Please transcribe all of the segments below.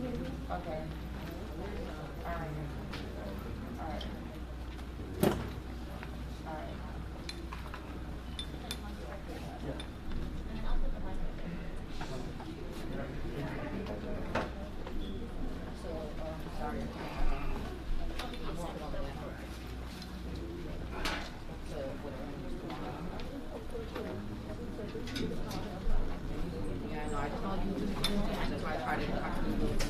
Okay. All right. All right. All right. So, sorry. I'm walking over there. So, yeah, no, I just know you. That's why I tried to talk to you.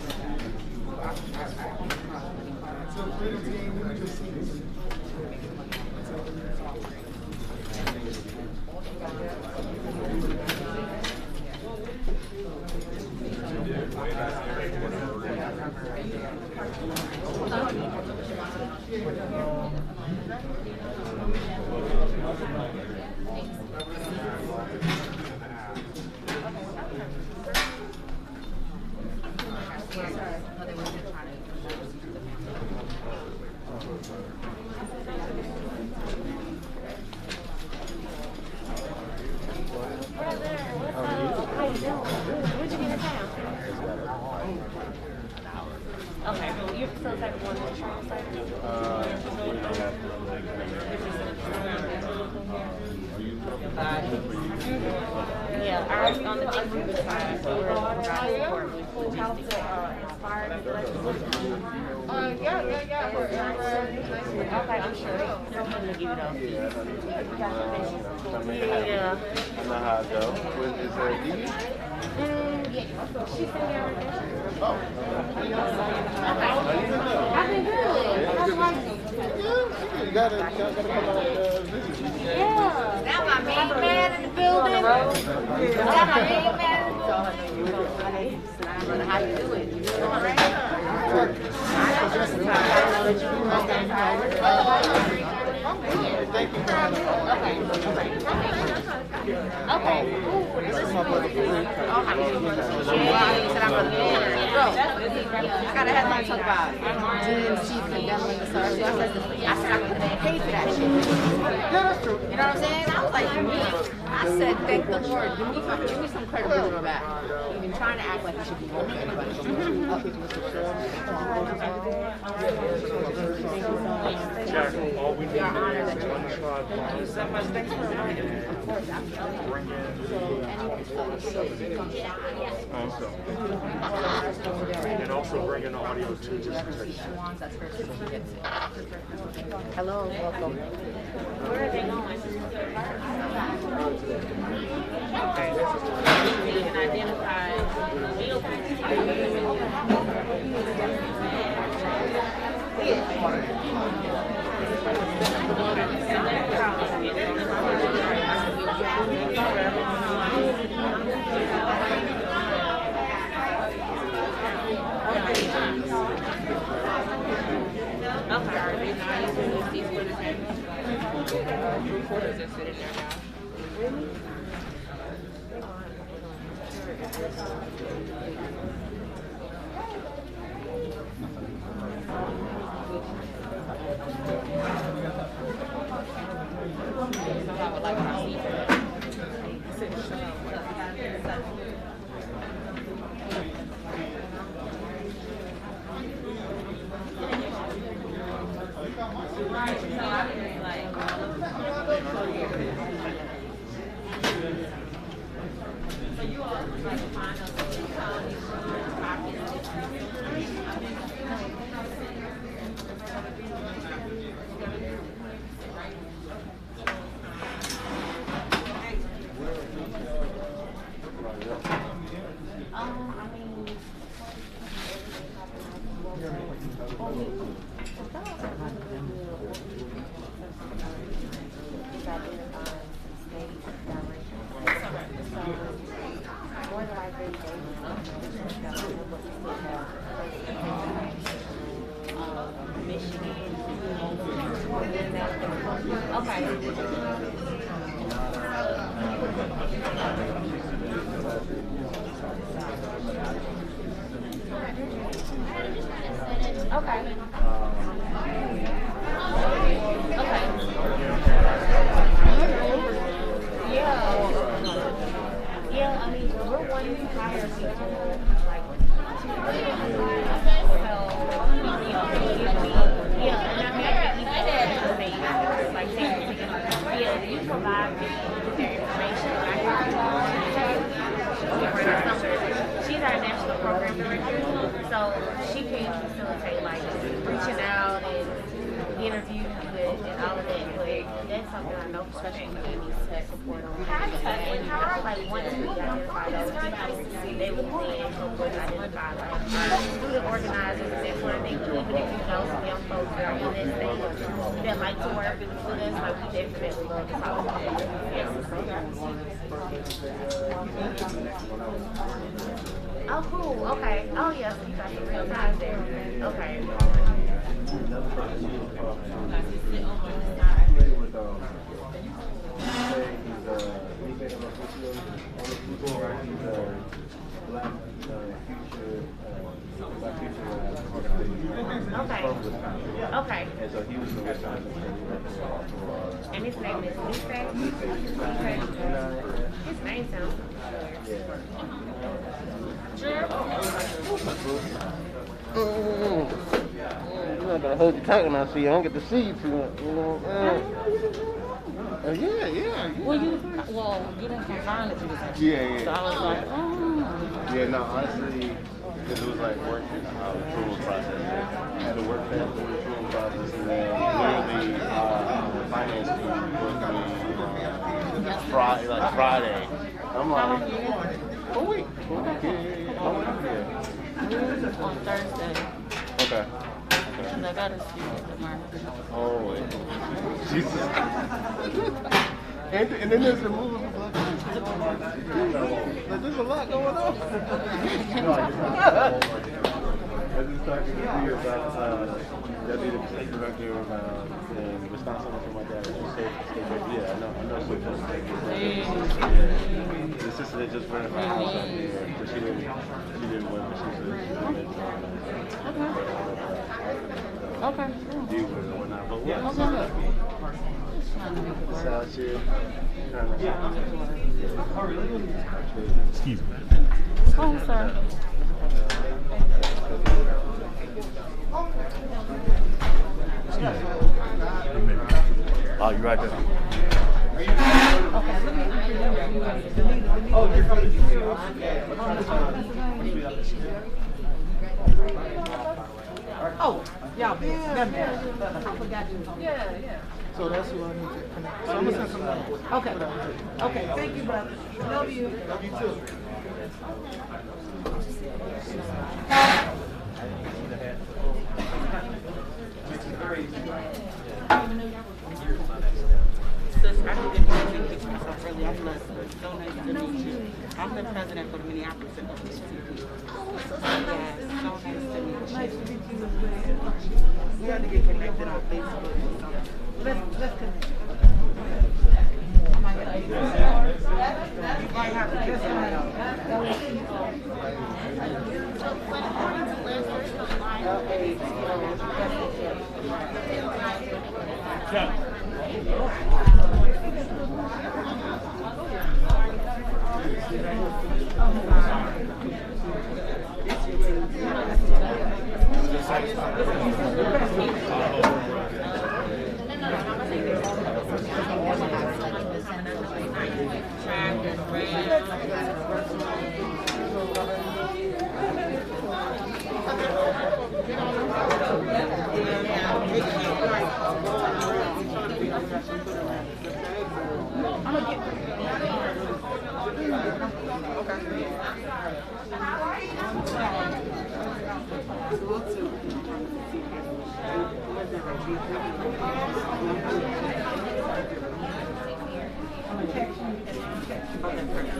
Okay, well, you're still type of one that Charles yeah, ours on the different side, so we're inspired. Yeah. Okay, I'm sure. Something to give it up. Yeah. I know how it goes. Is there a DJ? She's in there. Oh. I've been good. You gotta come out and visit. Yeah. Now my main man in the building. Now my main man. How you doing? You doing all right? Thank you. Okay. This is my brother. I got a headline talk about DMC condemning the search. I said I couldn't pay for that shit. Yeah, that's true. You know what I'm saying? I was like, I said, thank the Lord. Give me some credibility on that. You've been trying to act like you should be more than anybody. Jack, all we need is one shot. Of course, And also bring in audio too, just in case. Hello, welcome. Where are they going? You can identify real Yeah, I mean, we're wanting to hire people like So she can facilitate like reaching out and interviews and all of that. But that's something I know for sure that needs to support on. And I feel like once we identify those people, they will then help us identify like student organizers and that sort of thing. Even if you know some young folks that are in that stage that like to work with us, like we definitely love to talk about that. Oh, cool. Okay. Oh, yeah. So you got some real ties there. Okay. Okay. Okay. And so he was the first time. And his name is Nife? Okay. His name sounds familiar. You know, I gotta hold you tight when I see you. I don't get to see you too much, you know. Yeah. Well, you didn't confirm that you was in. Yeah. So I was like, oh. Yeah, no, honestly, because it was like work approval process. I had to work fast through the approval process, and then literally the finance team booked me Friday. I'm like, a week. Yeah. I went up there. On Thursday. Okay. And I got to see you tomorrow. Oh, Jesus. And then there's the movie. There's a lot going on. I was just talking to you about Deputy State Director and Wisconsin or something like that. Yeah, I know. The sister that just ran my house out there, but she didn't win, but she said Okay. deal with it or whatnot. But what? Excuse me. Oh, sorry. Oh, you're right there. Oh, you're coming to see us? Oh, y'all been there. I forgot you. Yeah. So that's who I need to connect. So I'm gonna send some numbers. Okay. Okay, thank you, brother. Love you. Love you too. Sis, I need to introduce myself really. I'm Leslie. So nice to meet you. I'm the president for the Minneapolis Institute. Yes, so nice to meet you. Nice to meet you as well. We had to get connected on Facebook. Let's connect. You might have to kiss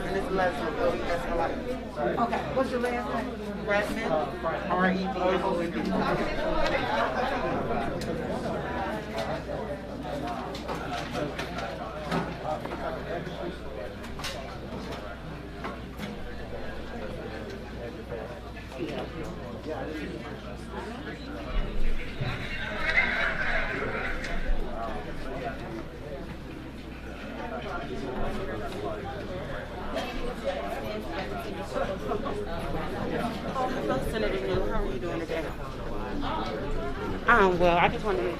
And it's Leslie. That's how I. Okay, what's your last name? Redmond, R-E-D-M-O-N-D. Hello, Senator New. How are you doing today? Well, I just wanted to.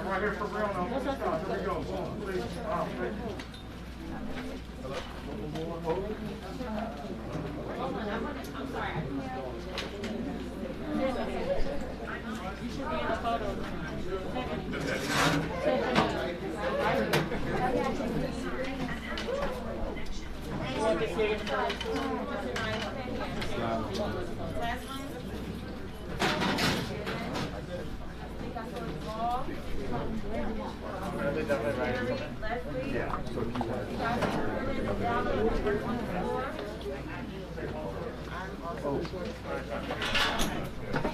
Right here for real now. Here we go. Please. I'm sorry. You should be in the photo.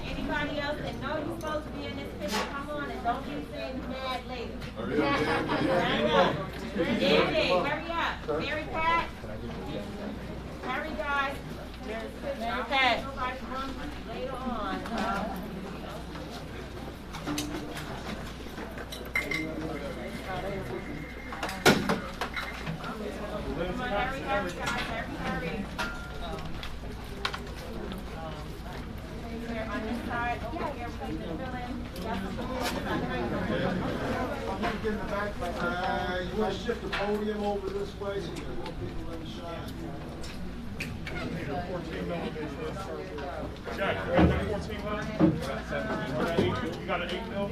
Anybody else that know you're supposed to be in this picture, come on and don't be saying mad later. Hurry up. Hurry up. Mary Pat. Hurry, guys. Mary Pat. Nobody run later on. Come on, hurry, guys. Hurry. On this side, over here, please fill in. Get in the back. You want to shift the podium over this way so you can more people in the shot. Jack, you got that 14 left? You got an 8 mil?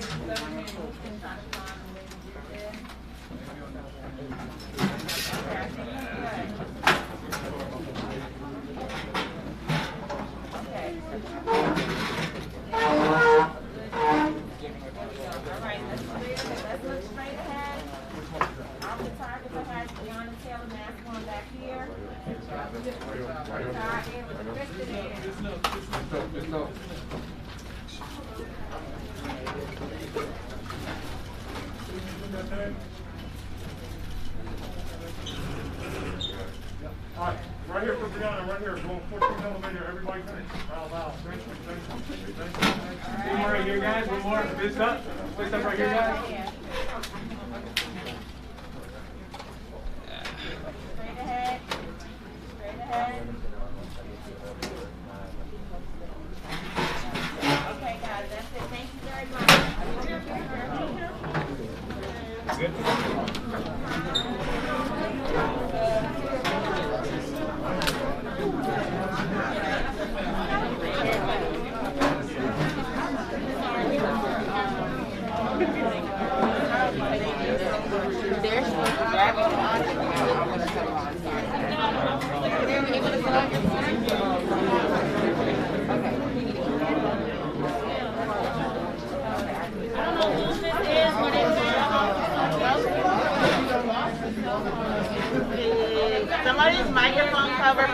All right, right here for Brianna, right here, going 14 millimeter, everybody finish. Loud. Thank you. One more right here, guys, one more. This up right here, guys. Straight ahead. Okay, guys, that's it. Thank you very much. They're supposed to grab you on it. I'm going to tell them on side. They're able to put on your phone? Okay. I don't know who this is, but it's somebody's microphone cover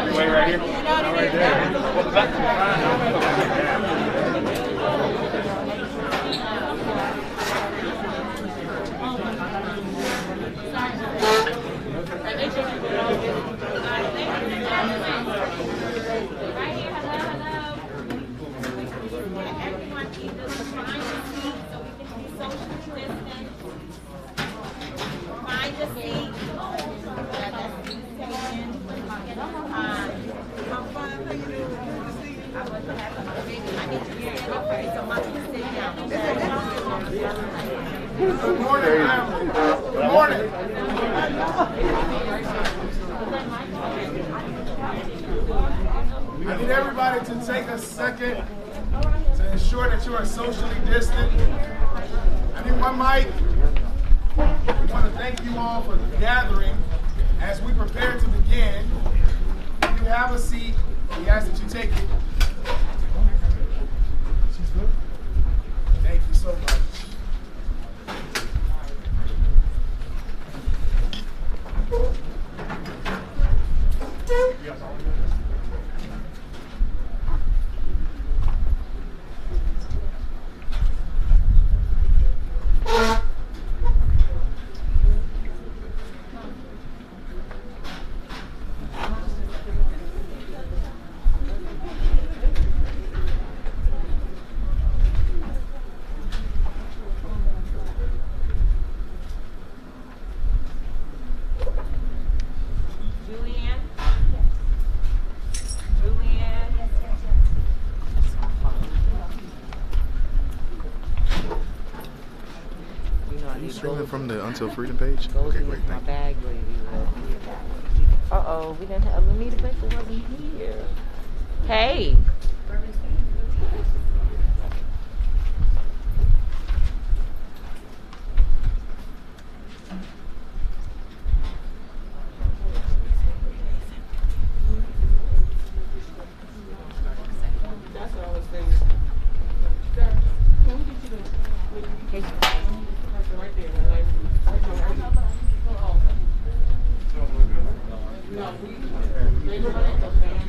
Way right here. Right there. What was that? Everyone keep this behind the seat so we can be social distance. Find a seat. I need everybody to take a second to ensure that you are socially distant. I need one mic. We want to thank you all for gathering as we prepare to begin. If you have a seat, we ask that you take it. Thank you so much. Streaming from the Until Freedom page? Okay, great, thank you. Uh-oh, we didn't have, Anita Baker wasn't here. Hey. That's what I was saying. Right there. No, they were like the family.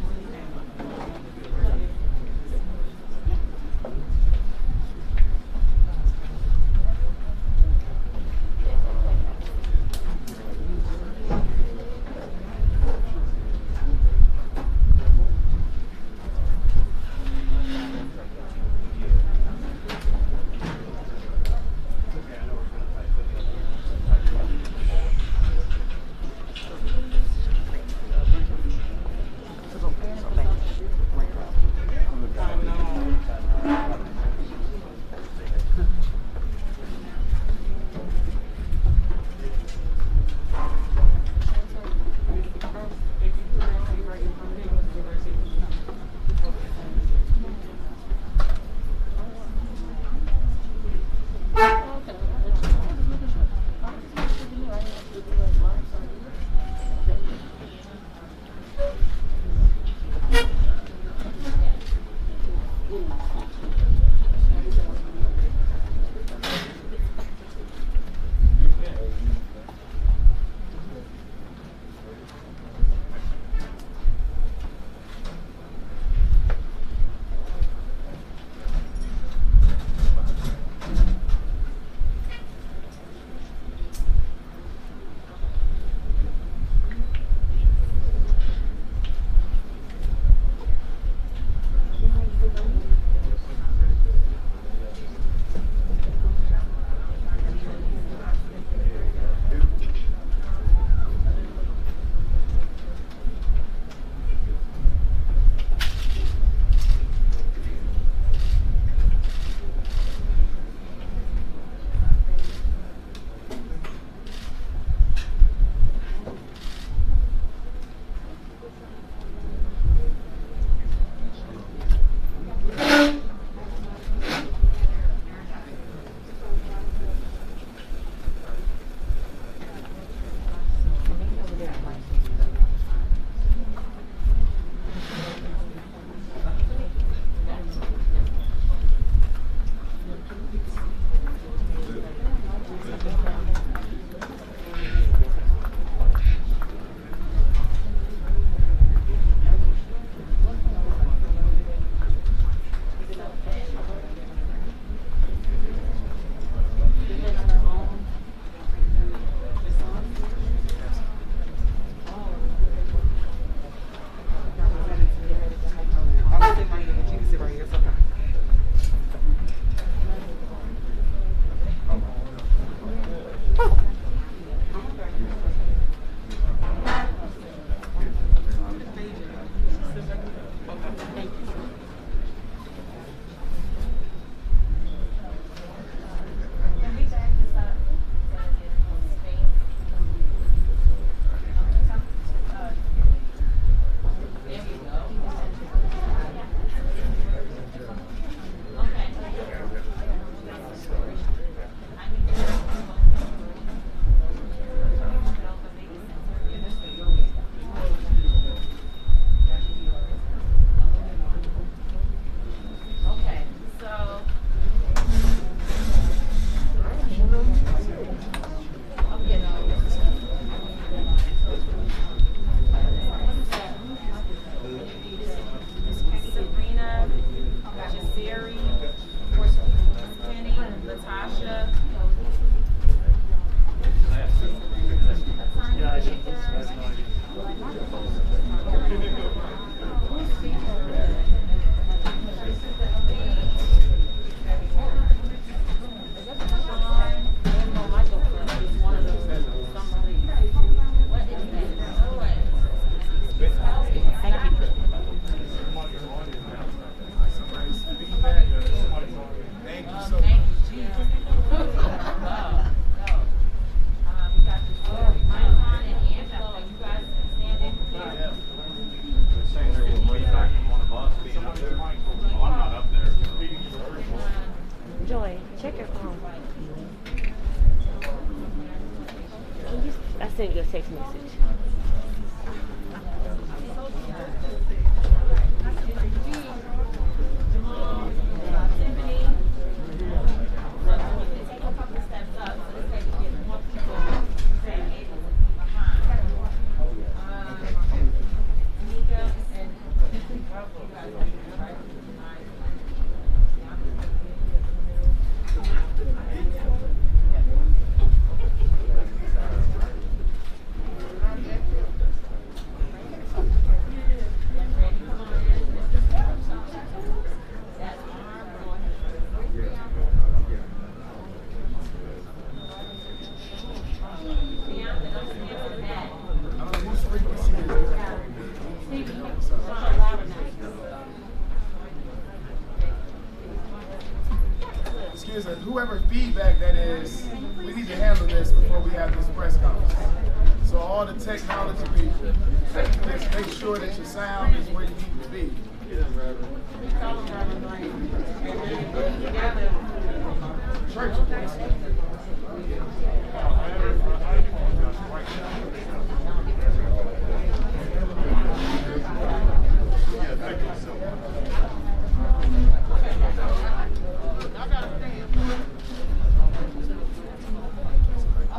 text message. Whoever feedback that is, we need to handle this before we have this press conference. So all the technology people, just make sure that your sound is where you need to be. Church.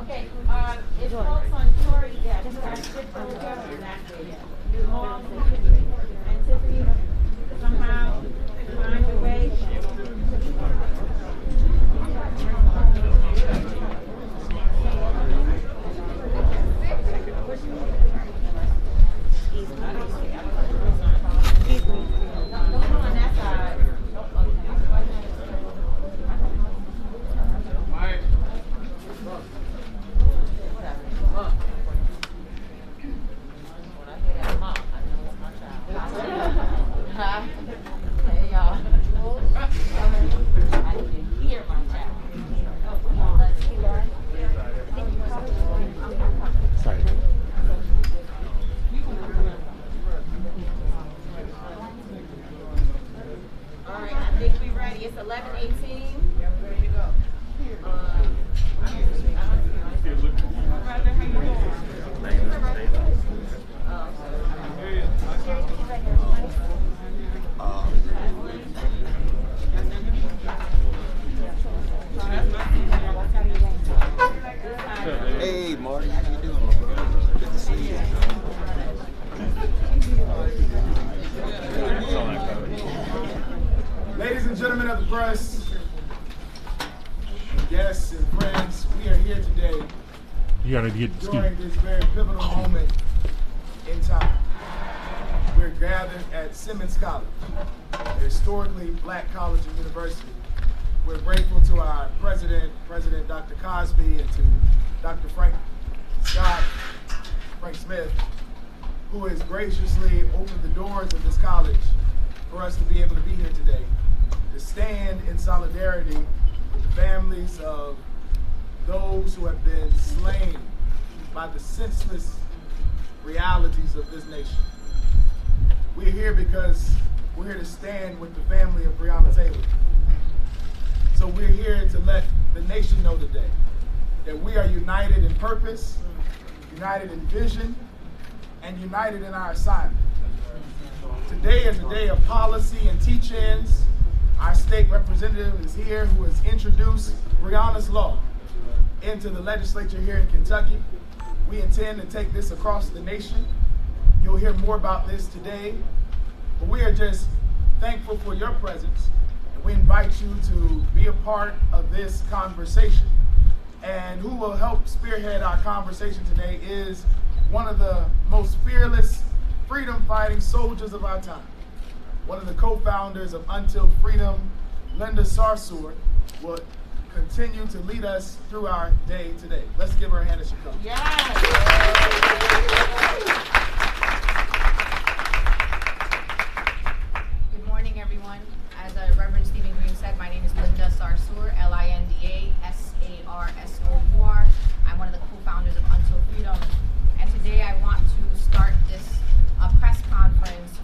Okay, if folks on Tory deck are good for Mom and Tiffany somehow find a way. On that side. Hey y'all. I didn't hear my child. Sorry. All right, I think we're ready. It's 11:18. Ready to go. Hey, Marty, how you doing? Good to see you. Ladies and gentlemen of the press, guests and friends, we are here today during this very pivotal moment in time. We're gathered at SIMMONS College, a historically black college and university. We're grateful to our president, President Dr. Cosby, and to Dr. Frank Smith, who has graciously opened the doors of this college for us to be able to be here today, to stand in solidarity with the families of those who have been slain by the senseless realities of this nation. We're here because we're here to stand with the family of Breonna Taylor. So we're here to let the nation know today that we are united in purpose, united in vision, and united in our assignment. Today is a day of policy and teach-ins. Our state representative is here who has introduced Breonna's Law into the legislature here in Kentucky. We intend to take this across the nation. You'll hear more about this today, but we are just thankful for your presence, and we invite you to be a part of this conversation. And who will help spearhead our conversation today is one of the most fearless freedom-fighting soldiers of our time. One of the co-founders of Until Freedom, Linda Sarsour, will continue to lead us through our day today. Let's give her a hand as she comes. Good morning, everyone. As Reverend Stephen Green said, my name is Linda Sarsour, LindaSarsour. I'm one of the co-founders of Until Freedom. And today I want to start this press conference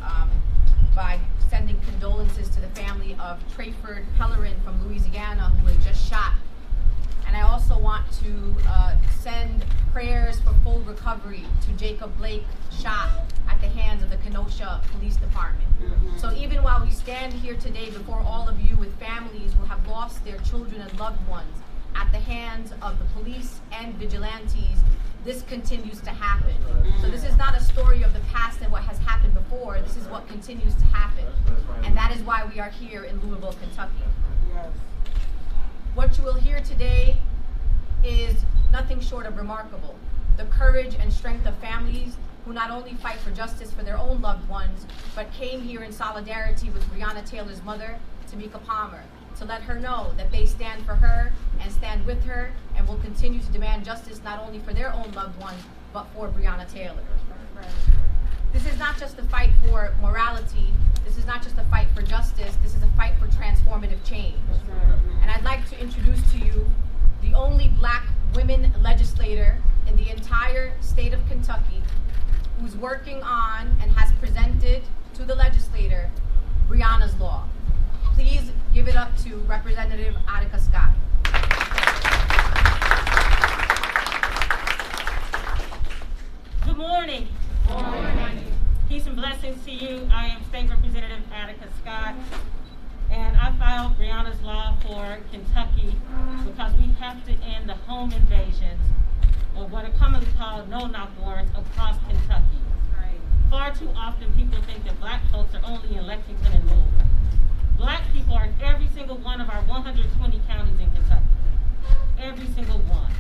by sending condolences to the family of Trayford Pellerin from Louisiana, who was just shot. And I also want to send prayers for full recovery recovery to Jacob Blake shot at the hands of the Kenosha Police Department. So even while we stand here today before all of you with families who have lost their children and loved ones at the hands of the police and vigilantes, this continues to happen. So this is not a story of the past and what has happened before. This is what continues to happen. And that is why we are here in Louisville, Kentucky. Yes. What you will hear today is nothing short of remarkable. The courage and strength of families who not only fight for justice for their own loved ones, but came here in solidarity with Breonna Taylor's mother, Tamika Palmer, to let her know that they stand for her and stand with her and will continue to demand justice not only for their own loved ones, but for Breonna Taylor. This is not just a fight for morality. This is not just a fight for justice. This is a fight for transformative change. And I'd like to introduce to you the only Black women legislator in the entire state of Kentucky who's working on and has presented to the legislator Breonna's Law. Please give it up to Representative Attica Scott. Good morning. Good morning. Peace and blessings to you. I am State Representative Attica Scott, and I filed Breonna's Law for Kentucky because we have to end the home invasions, or what are commonly called no-knock warrants, across Kentucky. Far too often people think that Black folks are only in Lexington and Louisville. Black people are in every single one of our 120 counties in Kentucky. Every single one.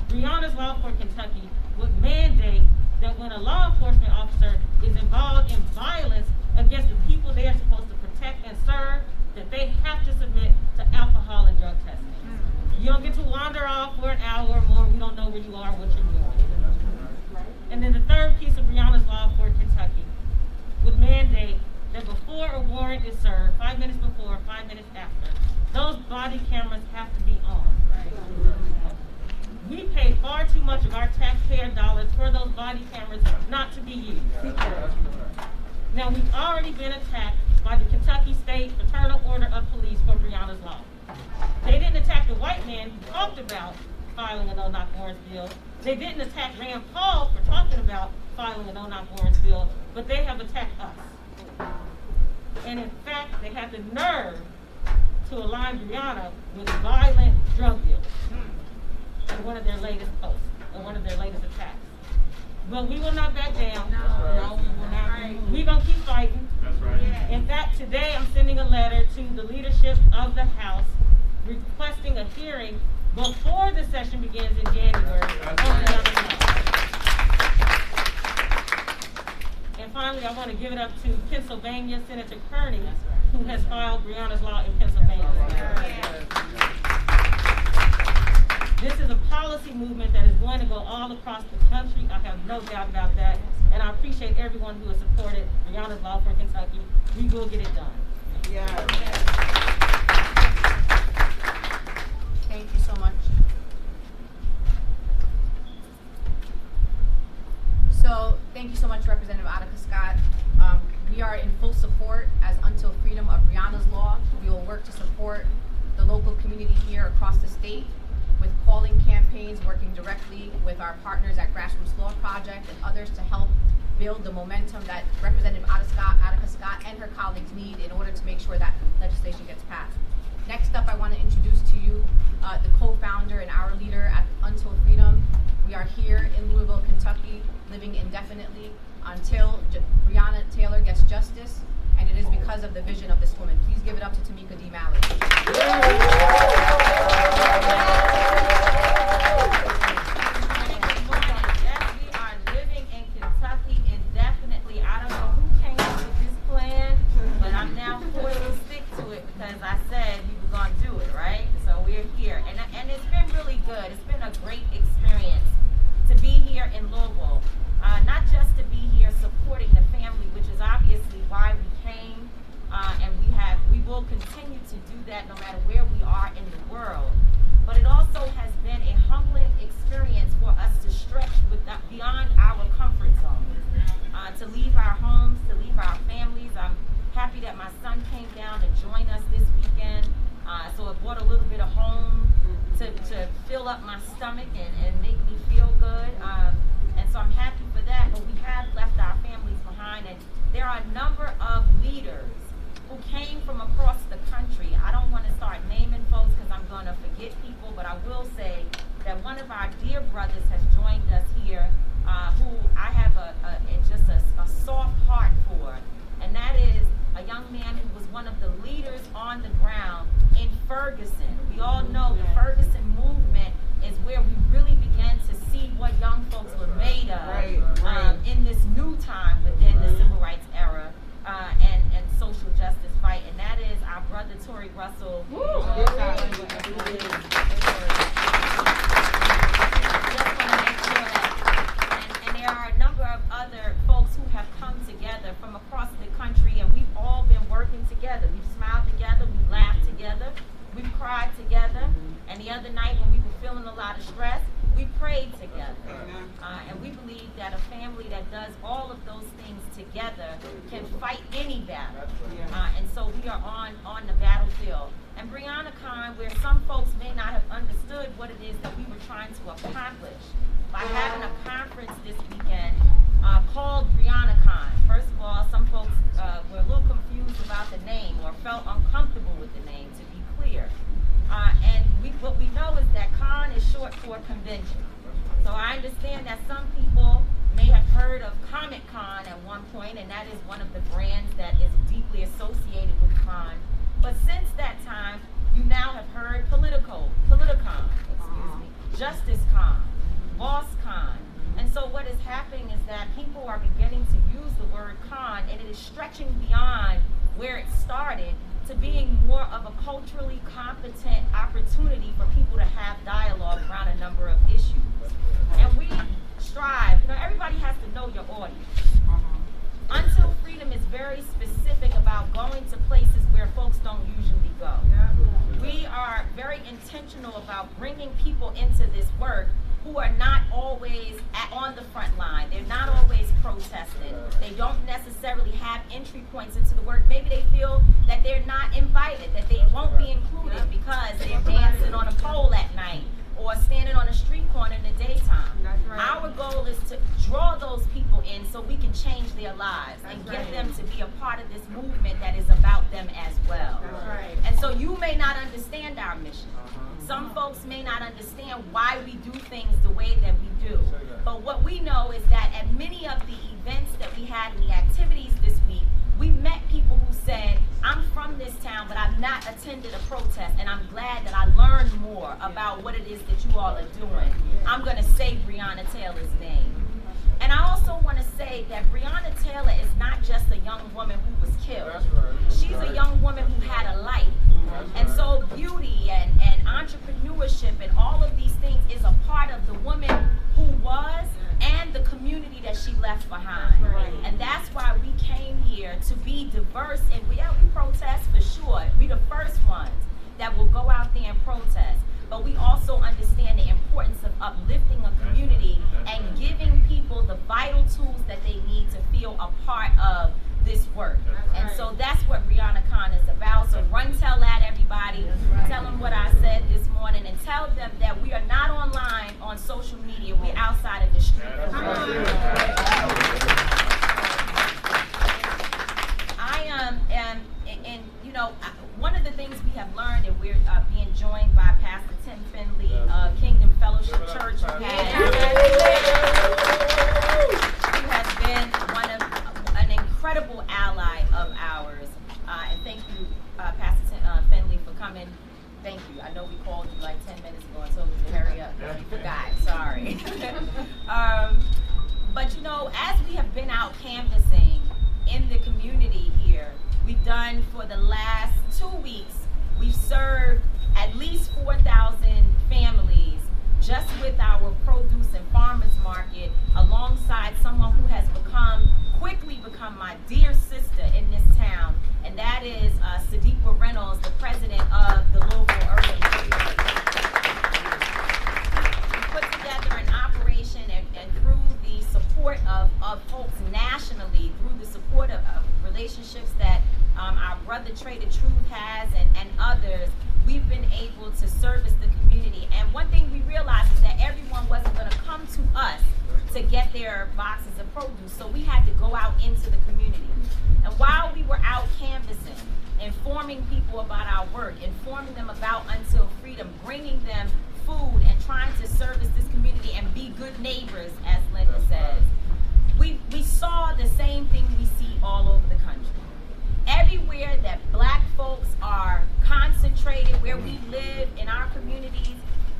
Breonna's Law for Kentucky would mandate that when a law enforcement officer is involved in violence against the people they are supposed to protect and serve, that they have to submit to alcohol and drug testing. You don't get to wander off for an hour or more. We don't know where you are, what you're doing. And then the third piece of Breonna's Law for Kentucky would mandate that before a warrant is served, 5 minutes before, 5 minutes after, those body cameras have to be on. We pay far too much of our taxpayer dollars for those body cameras not to be used. Now, we've already been attacked by the Kentucky State Fraternal Order of Police for Breonna's Law. They didn't attack the white man who talked about filing a no-knock warrants bill. They didn't attack Rand Paul for talking about filing a no-knock warrants bill, but they have attacked us. And in fact, they have the nerve to align Breonna with violent drug dealers in one of their latest posts, or one of their latest attacks. But we will not back down. No, we will not. We're going to keep fighting. That's right. In fact, today I'm sending a letter to the leadership of the House requesting a hearing before the session begins in January. And finally, I want to give it up to Pennsylvania Senator Kearney, who has filed Breonna's Law in Pennsylvania. This is a policy movement that is going to go all across the country. I have no doubt about that. And I appreciate everyone who has supported Breonna's Law for Kentucky. We will get it done. Thank you so much. So, thank you so much, Representative Attica Scott. We are in full support as Until Freedom of Breonna's Law. We will work to support the local community here across the state with calling campaigns, working directly with our partners at Grassroots Law Project and others to help build the momentum that Representative Attica Scott and her colleagues need in order to make sure that legislation gets passed. Next up, I want to introduce to you the co-founder and our leader at Until Freedom. We are here in Louisville, Kentucky, living indefinitely until Breonna Taylor gets justice, and it is because of the vision of this woman. Please give it up to Tamika D. Mallory. Yes, we are living in Kentucky indefinitely. I don't know who came up with this plan, but I'm now forced to stick to it because I said we were going to do it, right? So we're here. And it's been really good. It's been a great experience to be here in Louisville. Not just to be here supporting the family, which is obviously why we came, and we will continue to do that no matter where we are in the world. But it also has been a humbling experience for us to stretch beyond our comfort zone, to leave our homes, to leave our families. I'm happy that my son came down to join us this weekend, so it brought a little bit of home to fill up my stomach and make me feel good. And so I'm are a number of leaders who came from across the country. I don't want to start naming folks because I'm going to forget people, but I will say that one of our dear brothers has joined us here, who I have just a soft heart for, and that is a young man who was one of the leaders on the ground in Ferguson. We all know the Ferguson movement is where we really began to see what young folks were made of in this new time within the civil rights era and social justice fight, and that is our brother Tory Russell. There are a number of other folks who have come together from across the country, and we've all been working together. We've smiled together, we've laughed together, we've cried together, and the other night when we were feeling a lot of stress, we prayed together. And we believe that a family that does all of those things together can fight any battle. And so we are on the battlefield. And Breonna Khan, where some folks may not have understood what it is that we were trying to accomplish by having a conference this weekend called Breonna Khan. First of all, some folks were a little confused about the name or felt uncomfortable with the name, to be clear. And what we know is that Con is short for convention. So I understand that some people may have heard of Comic Con at one point, and that is one of the brands that is deeply associated with Con. But since that time, you now have heard Politicon, Justice Con, Boss Con. And so what is happening is that people are beginning to use the word con, and it is stretching beyond where it started to being more of a culturally competent opportunity for people to have dialogue around a number of issues. And we strive, everybody has to know your audience. Until Freedom is very specific about going to places where folks don't usually go. We are very intentional about bringing people into this work who are not always on the front line. They're not always protesting. They don't necessarily have entry points into the work. Maybe they feel that they're not invited, that they won't be included because they're dancing on a pole at night or standing on a street corner in the daytime. Our goal is to draw those people in so we can change their lives and get them to be a part of this movement that is about them as well. And so you may not understand our mission. Some folks may not understand why we do things the way that we do. But what we know is that at many of the events that we had and the activities this week, we met people who said, I'm from this town, but I've not attended a protest, and I'm glad that I learned more about what it is that you all are doing. I'm going to say Breonna Taylor's name. And I also want to say that Breonna Taylor is not just a young woman who was killed. She's a young woman who had a life. And so beauty and entrepreneurship and all of these things is a part of the woman who was and the community that she left behind. And that's why we came here to be diverse, and we protest for sure. We the first ones that will go out there and protest. But we also understand the importance of uplifting a community and giving people the vital tools that they need to feel a part of this work. And so that's what Breonna Khan is about. So run tell that, everybody. Tell them what I said this morning, and tell them that we are not online on social media. We're outside of the street. One of the things we have learned, and we're being joined by Pastor Tim Finley of Kingdom Fellowship Church, who has been an incredible ally of ours. And thank you, Pastor Finley, for coming. Thank you. I know we called you like 10 minutes ago and told you to hurry up. You forgot. Sorry. But as we have been out canvassing in the community here, we've done for the last 2 weeks, we've served at least 4,000 families just with our produce and farmers market, alongside someone who has quickly become my dear sister in this town, and that is Sadiqa Reynolds, the president of the local urban league. We put together an operation, and through the support of folks nationally, through the support of relationships that our brother Trader Truth has and others, we've been able to service the community. And one thing we realized is that everyone wasn't going to come to us to get their boxes of produce, so we had to go out into the community. canvassing, informing people about our work, informing them about Until Freedom, bringing them food and trying to service this community and be good neighbors, as Linda says. We saw the same thing we see all over the country. Everywhere that black folks are concentrated, where we live in our communities,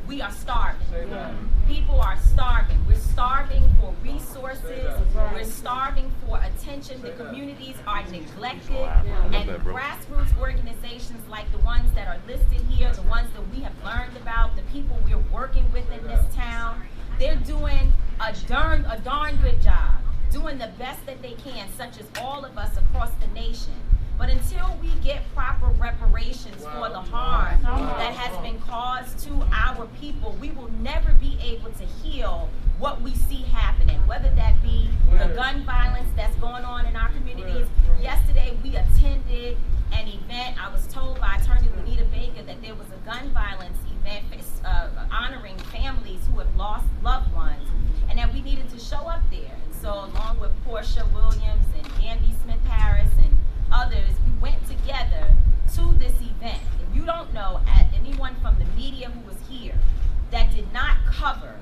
we are starving. People are starving. We're starving for resources. We're starving for attention. The communities are neglected. And grassroots organizations like the ones that are listed here, the ones that we have learned about, the people we're working with in this town, they're doing a darn good job, doing the best that they can, such as all of us across the nation. But until we get proper reparations for the harm that has been caused to our people, we will never be able to heal what we see happening, whether that be the gun violence that's going on in our communities. Yesterday we attended an event. I was told by Attorney Lenita Baker that there was a gun violence event honoring families who have lost loved ones, and that we needed to show up there. And so along with Portia Williams and Andy Smith-Harris and others, we went together to this event. If you don't know, anyone from the media who was here that did not cover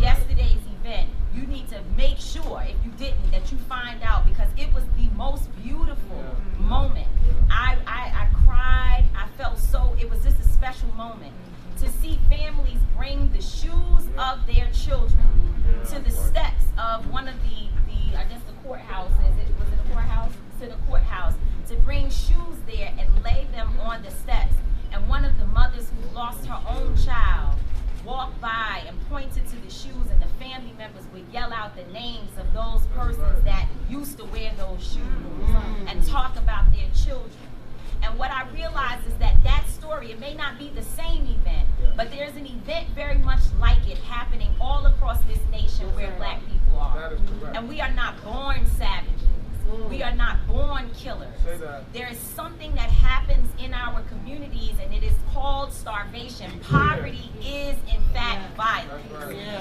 yesterday's event, you need to make sure, if you didn't, that you find out, because it was the most beautiful moment. I cried. I felt so, it was just a special moment to see families bring the shoes of their children to the steps of one of the I guess the courthouse, was it a courthouse? To the courthouse, to bring shoes there and lay them on the steps. And one of the mothers who lost her own child walked by and pointed to the shoes, and the family members would yell out the names of those persons that used to wear those shoes and talk about their children. And what I realized is that that story, it may not be the same event, but there's an event very much like it happening all across this nation where black people are. And we are not born savages. We are not born killers. There is something that happens in our communities, and it is called starvation. Poverty is, in fact, violence.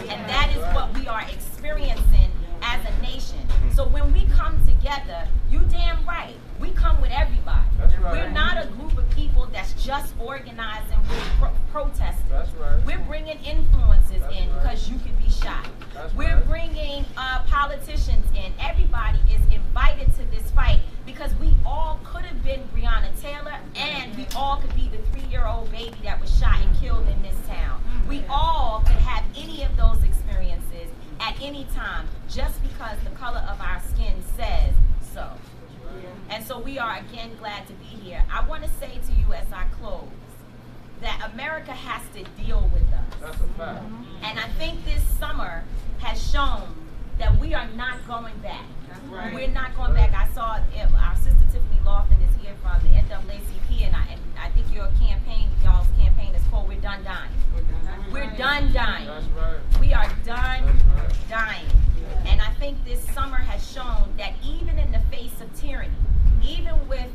And that is what we are experiencing as a nation. So when we come together, you damn right, we come with everybody. We're not a group of people that's just organizing with protesters. We're bringing influences in because you could be shot. We're bringing politicians in. Everybody is invited to this fight because we all could have been Breonna Taylor, and we all could be the 3-year-old baby that was shot and killed in this town. We all could have any of those experiences at any time, just because the color of our skin says so. And so we are again glad to be here. I want to say to you as I close that America has to deal with us. That's a fact. And I think this summer has shown that we are not going back. We're not going back. I saw our sister Tiffany Lofton is here from the NAACP, and I think your campaign, y'all's campaign is called "We're Done Dying." We're done dying. We are done dying. And I think this summer has shown that even in the face of tyranny, even with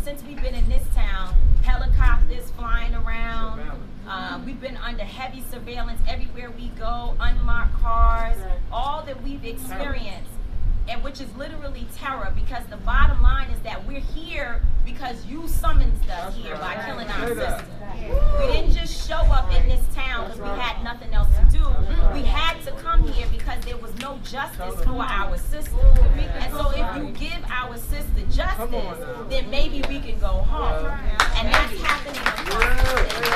since we've been in this town, helicopters flying around, we've been under heavy surveillance everywhere we go, unmarked cars, all that we've experienced, and which is literally terror, because the bottom line is that we're here because you summoned us here by killing our sister. We didn't just show up in this town because we had nothing else to do. We had to come here because there was no justice for our sister. And so if you give our sister justice, then maybe we can go home. And that's happening across the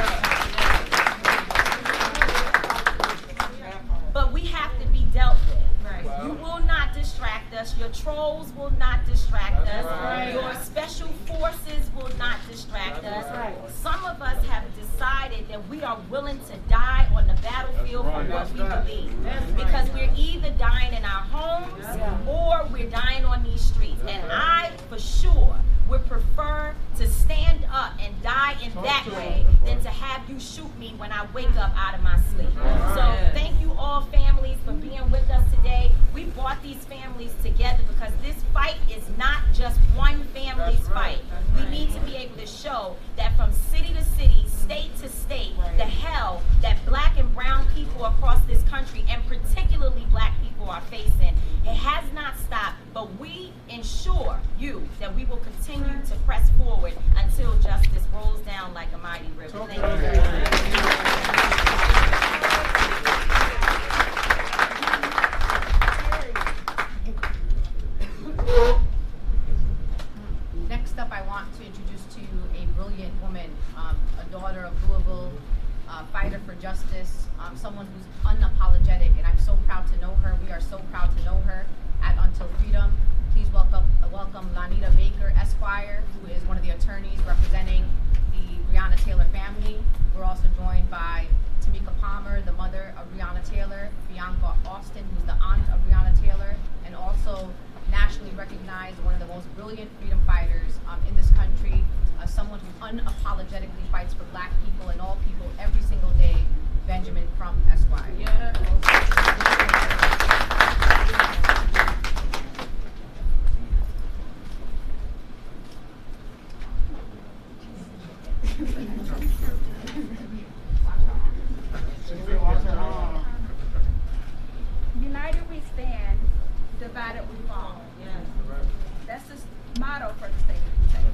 But we have to be dealt with. You will not distract us. Your trolls will not distract us. Your special forces will not distract us. Some of us have decided that we are willing to die on the battlefield for what we believe. Because we're either dying in our homes or we're dying on these streets. And I, for sure, would prefer to stand up and die in that way than to have you shoot me when I wake up out of my sleep. So thank you all families for being with us today. We brought these families together because this fight is not just one family's fight. We need to be able to show that from city to city, state to state, the hell that black and brown people across this country, and particularly black people, are facing It has not stopped, but we ensure you that we will continue to press forward until justice rolls down like a mighty river. Thank you very much. Next up, I want to introduce to you a brilliant woman, a daughter of Louisville, fighter for justice, someone who's unapologetic, and I'm so proud to know her. We are so proud to know her at Until Freedom. Please welcome Lanita Baker, Esquire, who is one of the attorneys representing the Breonna Taylor family. We're also joined by Tamika Palmer, the mother of Breonna Taylor, Bianca Austin, who's the aunt of Breonna Taylor, and also nationally recognized, one of the most brilliant freedom fighters in this country, someone who unapologetically fights for Black people and all people every single day, Benjamin Crump, Esquire. United we stand, divided we fall. That's the motto for the state of Kentucky.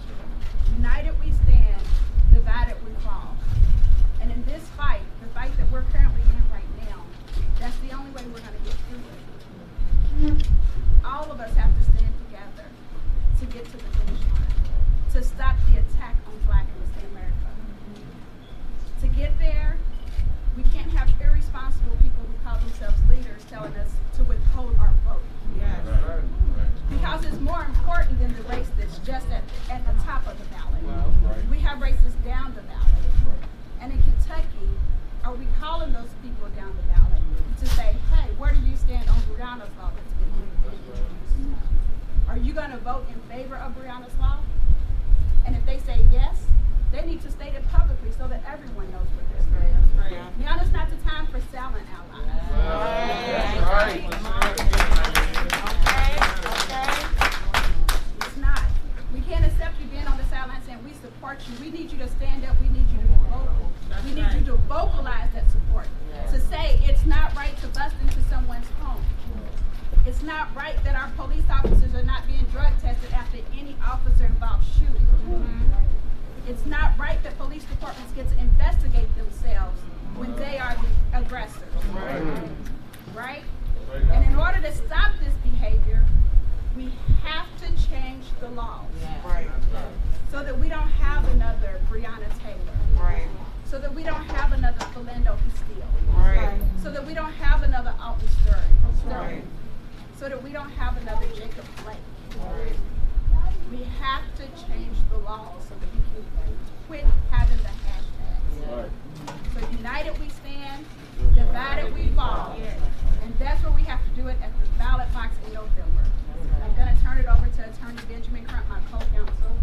United we stand, divided we fall. And in this fight, the fight that we're currently in right now, that's the only way we're going to get through it. All of us have to stand together to get to the finish line, to stop the attack on Black and Latin America. To get there, we can't have irresponsible people who call themselves leaders telling us to withhold our vote. Because it's more important than the race that's just at the top of the ballot. We have races down the ballot. And in Kentucky, are we calling those people down the ballot to say, hey, where do you stand on Breonna's law that's been introduced? Are you going to vote in favor of Breonna's law? And if they say yes, they need to state it publicly so that everyone knows what they're saying. Breonna's not the time for silent allies. It's not. We can't accept you being on the sidelines saying we support you. We need you to stand up. We need you to be vocal. We need you to vocalize that support. To say it's not right to bust into someone's home. It's not right that our police officers are not being drug tested after any officer-involved shooting. It's not right that police departments get to investigate themselves when they are the aggressors. Right? And in order to stop this behavior, we have to change the laws. So that we don't have another Breonna Taylor. So that we don't have another Philando Castile. So that we don't have another Alton Sterling. So that we don't have another Jacob Blake. We have to change the laws so that we can quit having the hashtags. So united we stand, divided we fall. And that's where we have to do it at the ballot box in November. I'm going to turn it over to Attorney Benjamin Crump, my co-counsel.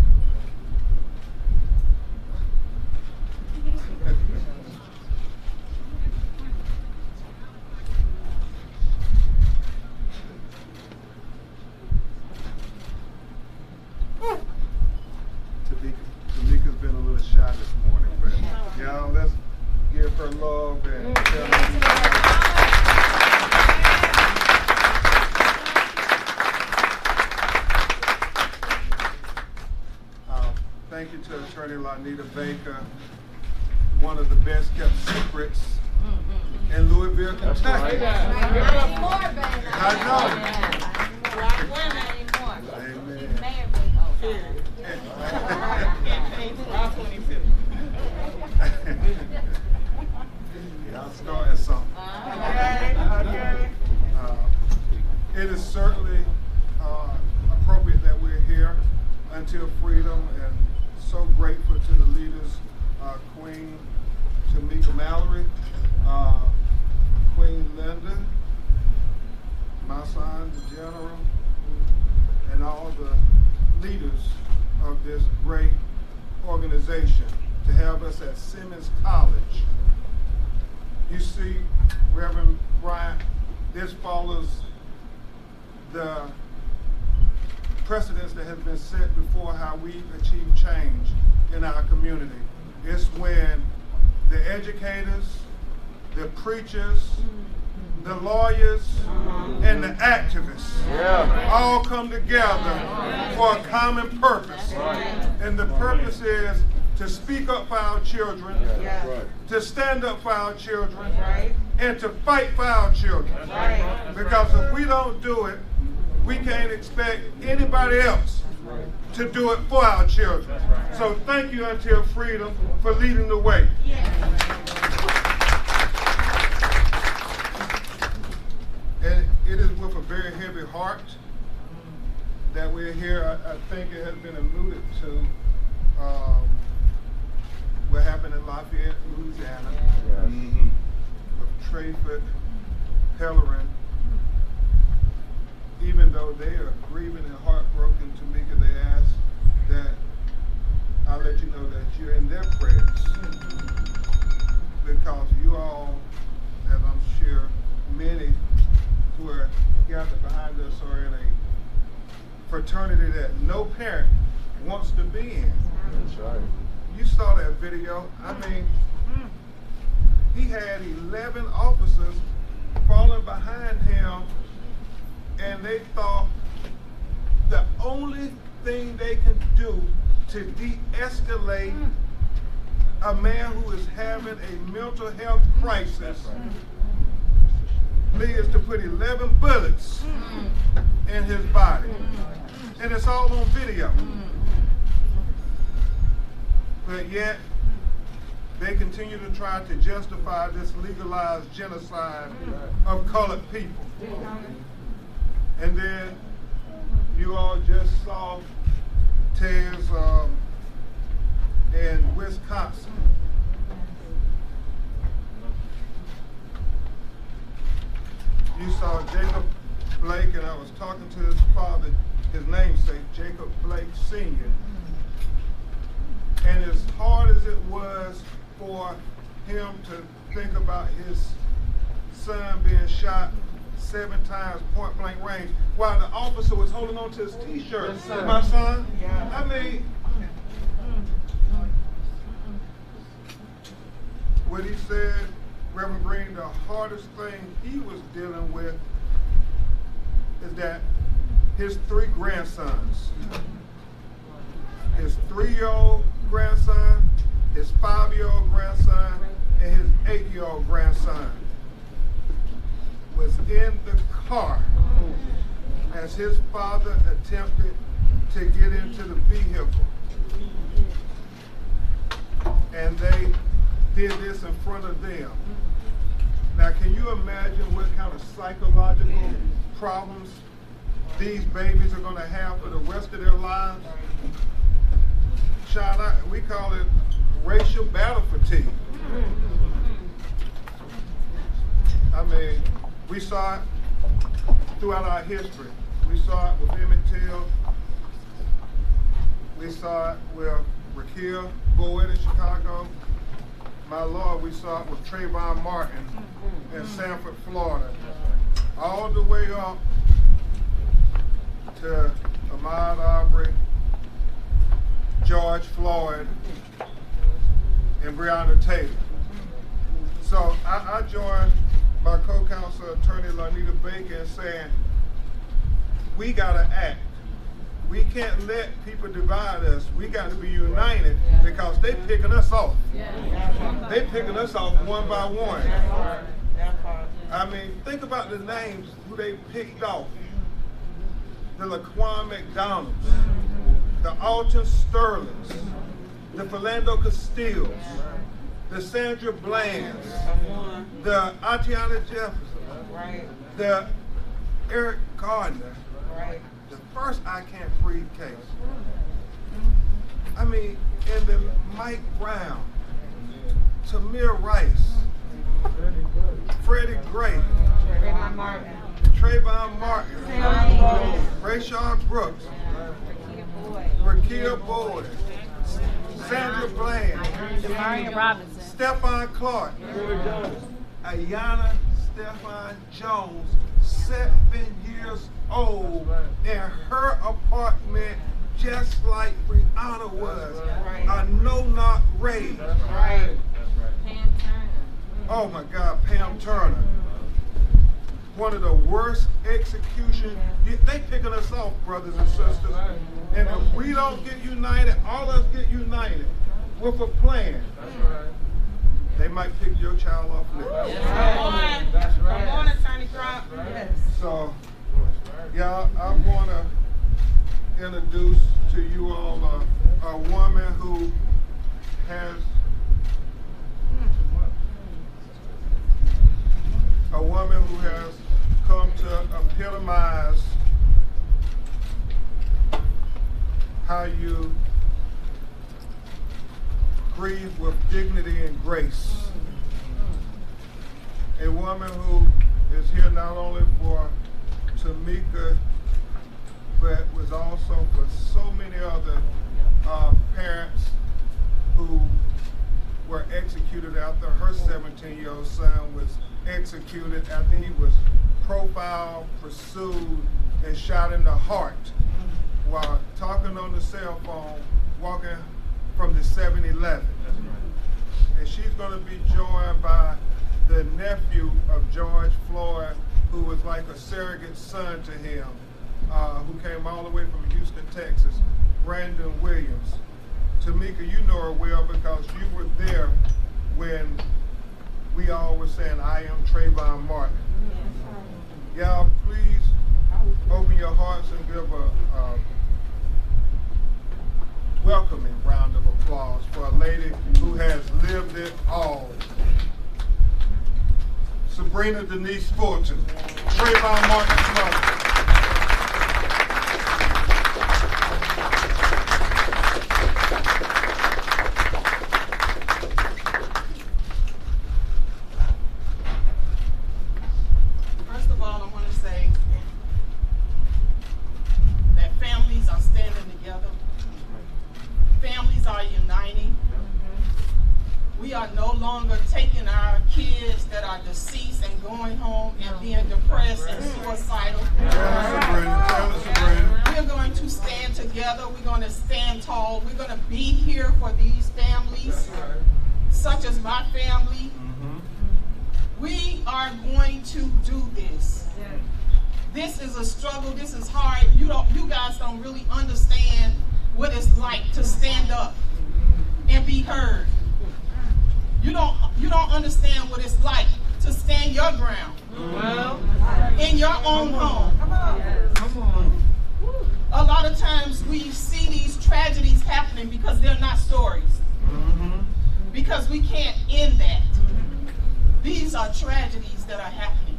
Tamika's been a little shy this morning, but y'all, let's give her love and tell her. Thank you to Attorney Lanita Baker, one of the best kept secrets in Louisville, Kentucky. I know. Black women anymore. Amen. Mayor Y'all starting something. It is certainly appropriate that we're here until freedom, and so grateful to the leaders, Queen Tamika Mallory, Queen Linda, my son, the General, and all the leaders of this great organization to have us at Simmons College. You see, Reverend Bryant, this follows the precedents that have been set before how we achieve change in our community. It's when the educators, the preachers, the lawyers, and the activists all come together for a common purpose. And the purpose is to speak up for our children, to stand up for our children, and to fight for our children. Because if we don't do it, we can't expect anybody else to do it for our children. So thank you, Until Freedom, for leading the way. And it is with a very heavy heart that we're here. I think it has been alluded to what happened in Lafayette, Louisiana, with Trayford Pellerin. Even though they are grieving and heartbroken, Tamika, they ask that I let you know that you're in their prayers. Because you all, as I'm sure many who are gathered behind us, are in a fraternity that no parent wants to be in. That's right. You saw that video. I mean, he had 11 officers falling behind him, and they thought the only thing they can do to de-escalate a man who is having a mental health crisis is to put 11 bullets in his body. And it's all on video. But yet, they continue to try to justify this legalized genocide of colored people. And then you all just saw tears in Wisconsin. You saw Jacob Blake, and I was talking to his father, his namesake, Jacob Blake Sr. And as hard as it was for him to think about his son being shot 7 times point blank range, while the officer was holding on to his t-shirt, my son, I mean, what he said, Reverend Green, the hardest thing he was dealing with is that his 3 grandsons, his 3-year-old grandson, his 5-year-old grandson, and his 8-year-old grandson was in the car as his father attempted to get into the vehicle. And they did this in front of them. Now, can you imagine what kind of psychological problems these babies are going to have for the rest of their lives? Sean, we call it racial battle fatigue. I mean, we saw it throughout our history. We saw it with Emmett Till. We saw it with Raquel Boyd in Chicago. My Lord, we saw it with Trayvon Martin in Sanford, Florida. All the way up to Ahmaud Arbery, George Floyd, and Breonna Taylor. So I joined my co-counsel, Attorney Lanita Baker, in saying, we gotta act. We can't let people divide us. We got to be united because they picking us off. They picking us off one by one. I mean, think about the names who they picked off. The Laquan McDonalds, the Alton Sterlings, the Philando Castillos, the Sandra Blands, the Atiana Jefferson, the Eric Gardner, the first I Can't Breathe case. I mean, and the Mike Brown, Tamir Rice, Freddie Gray, Trayvon Martin, Rayshard Brooks, Raquel Boyd, Sandra Bland, Stephon Clark, Ayanna Stephon Jones, 7 years old, in her apartment, just like Breonna was, a no-knock raid. Pam Turner. Oh my God, Pam Turner. one of the worst executions. They picking us off, brothers and sisters. And if we don't get united, all of us get united with a plan, they might pick your child off next. That's right. Come on, Attorney Crop. So, yeah, I want to introduce to you all a woman who has come to epitomize how you grieve with dignity and grace. A woman who is here not only for Tamika, but was also for so many other parents who were executed after her 17-year-old son was executed after he was profiled, pursued, and shot in the heart while talking on the cell phone, walking from the 7-Eleven. And she's going to be joined by the nephew of George Floyd, who was like a surrogate son to him, who came all the way from Houston, Texas, Brandon Williams. Tamika, you know her well because you were there when we all were saying, I am Trayvon Martin. Y'all, please open your hearts and give a welcoming round of applause for a lady who has lived it all. Sabrina Denise Fulton, Trayvon Martin's mother. First of all, I want to say that families are standing together. Families are uniting. We are no longer taking our kids that are deceased and going home and being depressed and suicidal. We're going to stand together. We're going to stand tall. We're going to be here for these families, such as my family. We are going to do this. This is a struggle. This is hard. You guys don't really understand what it's like to stand up and be heard. You don't understand what it's like to stand your ground in your own home. Come on. A lot of times we see these tragedies happening because they're not stories. Because we can't end that. These are tragedies that are happening.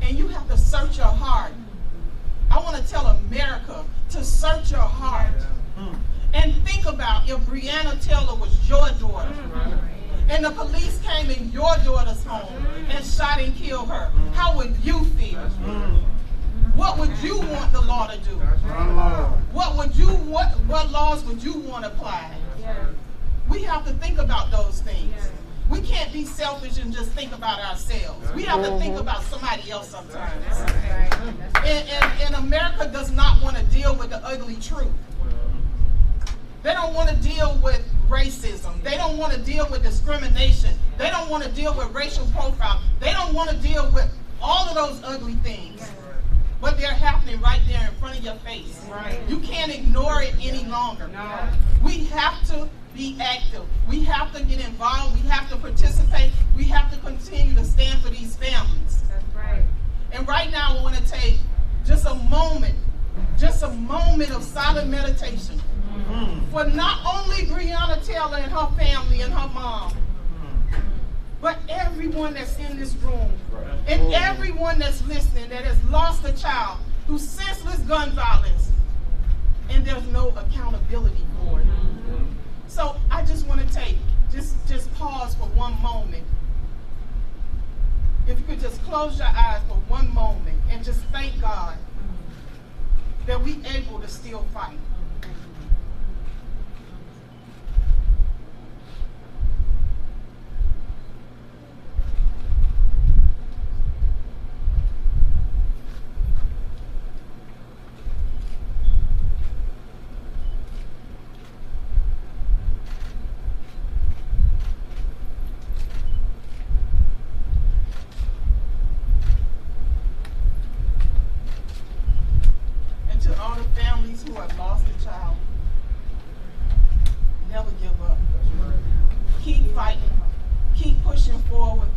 And you have to search your heart. I want to tell America to search your heart. And think about if Breonna Taylor was your daughter and the police came in your daughter's home and shot and killed her. How would you feel? What would you want the law to do? What laws would you want applied? We have to think about those things. We can't be selfish and just think about ourselves. We have to think about somebody else sometimes. And America does not want to deal with the ugly truth. They don't want to deal with racism. They don't want to deal with discrimination. They don't want to deal with racial profile. They don't want to deal with all of those ugly things. But they're happening right there in front of your face. You can't ignore it any longer. We have to be active. We have to get involved. We have to participate. We have to continue to stand for these families. That's right. And right now I want to take just a moment of silent meditation for not only Breonna Taylor and her family and her mom, but everyone that's in this room and everyone that's listening that has lost a child through senseless gun violence, and there's no accountability for it. So I just want to take, just pause for one moment. If you could just close your eyes for one moment and just thank God that we able to still fight. who have lost a child, never give up. Keep fighting. Keep pushing forward.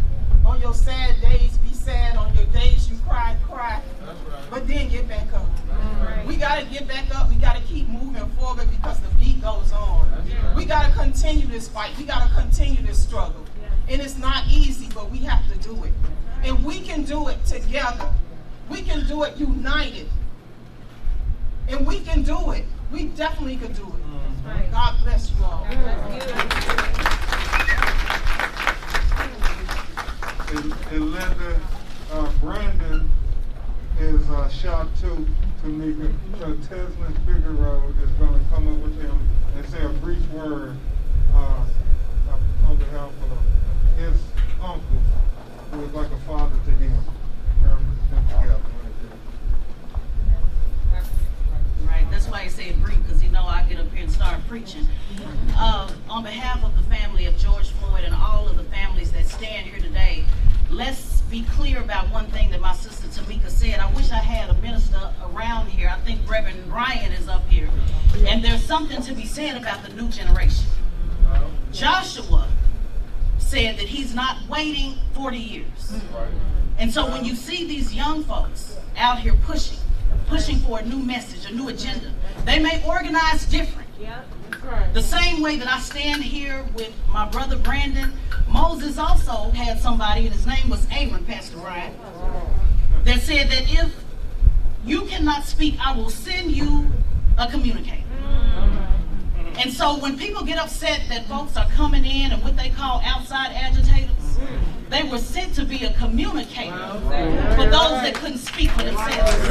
On your sad days, be sad. On your days you cry, cry. But then get back up. We got to get back up. We got to keep moving forward because the beat goes on. We got to continue this fight. We got to continue this struggle. And it's not easy, but we have to do it. And we can do it together. We can do it united. And we can do it. We definitely can do it. God bless you all. And Linda, Brandon is shout to Tamika. So Tesla Figueroa is going to come up with him and say a brief word on behalf of his uncle, who was like a father to him. Right, that's why I say brief, because I get up here and start preaching. On behalf of the family of George Floyd and all of the families that stand here today, let's be clear about one thing that my sister Tamika said. I wish I had a minister around here. I think Reverend Ryan is up here. And there's something to be said about the new generation. Joshua said that he's not waiting 40 years. And so when you see these young folks out here pushing for a new message, a new agenda, they may organize different. The same way that I stand here with my brother Brandon, Moses also had somebody, and his name was Aaron, Pastor Ryan, that said that if you cannot speak, I will send you a communicator. And so when people get upset that folks are coming in and what they call outside agitators, they were sent to be a communicator for those that couldn't speak for themselves.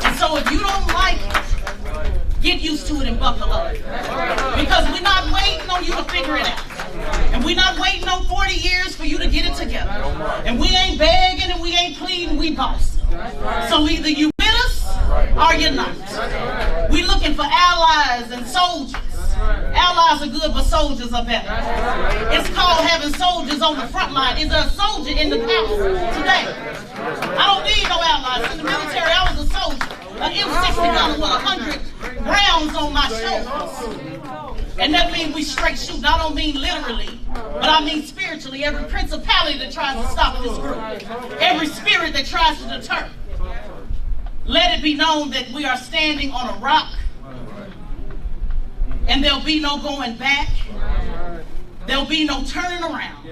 And so if you don't like it, get used to it and buckle up. Because we're not waiting on you to figure it out. And we're not waiting on 40 years for you to get it together. And we ain't begging and we ain't pleading, we bossing. So either you with us or you're not. We're looking for allies and soldiers. Allies are good, but soldiers are better. It's called having soldiers on the front line. Is there a soldier in the house today? I don't need no allies. In the military, I was a soldier. An M60 gun with 100 rounds on my shoulders. And that means we straight shooting. I don't mean literally, but I mean spiritually. Every principality that tries to stop this group, every spirit that tries to deter, let it be known that we are standing on a rock, and there'll be no going back. There'll be no turning around.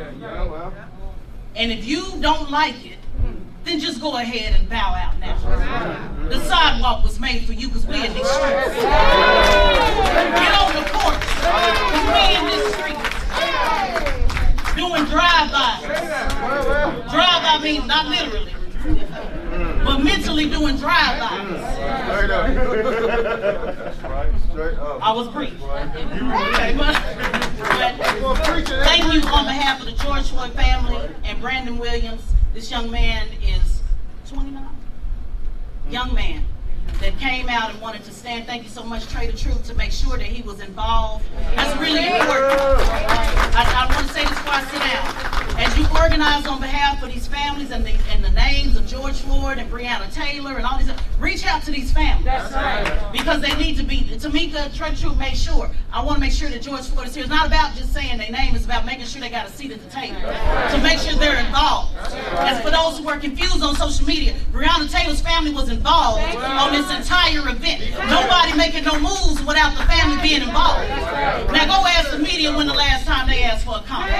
And if you don't like it, then just go ahead and bow out now. The sidewalk was made for you because we in these streets. Get on the porch because we in this street. Doing drive-bys. Drive-by means not literally, but mentally doing drive-bys. I was brief. Thank you on behalf of the George Floyd family and Brandon Williams. This young man is 29. Young man that came out and wanted to stand. Thank you so much, Trey the Truth, to make sure that he was involved. That's really important. I want to say this before I sit down. As you organize on behalf of these families and the names of George Floyd and Breonna Taylor and all these, reach out to these families. That's right. Because they need to be, Tamika, Trey the Truth made sure. I want to make sure that George Floyd is here. It's not about just saying their name. It's about making sure they got a seat at the table. To make sure they're involved. As for those who are confused on social media, Breonna Taylor's family was involved on this entire event. Nobody making no moves without the family being involved. Now go ask the media when the last time they asked for a comment.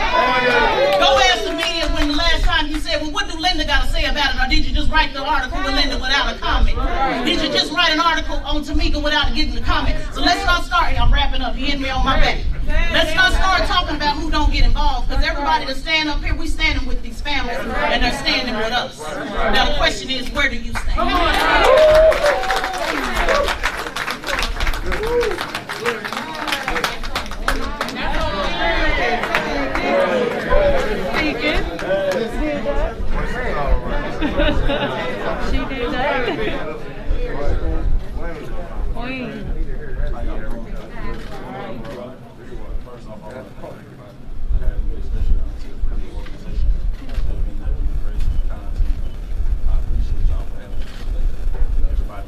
Go ask the media when the last time you said, well, what do Linda got to say about it? Or did you just write the article with Linda without a comment? Did you just write an article on Tamika without getting a comment? So let's not start, I'm wrapping up, you hitting me on my back. Let's not start talking about who don't get involved, because everybody that stand up here, we standing with these families, and they're standing with us. Now the question is, where do you stand? She did that. Everybody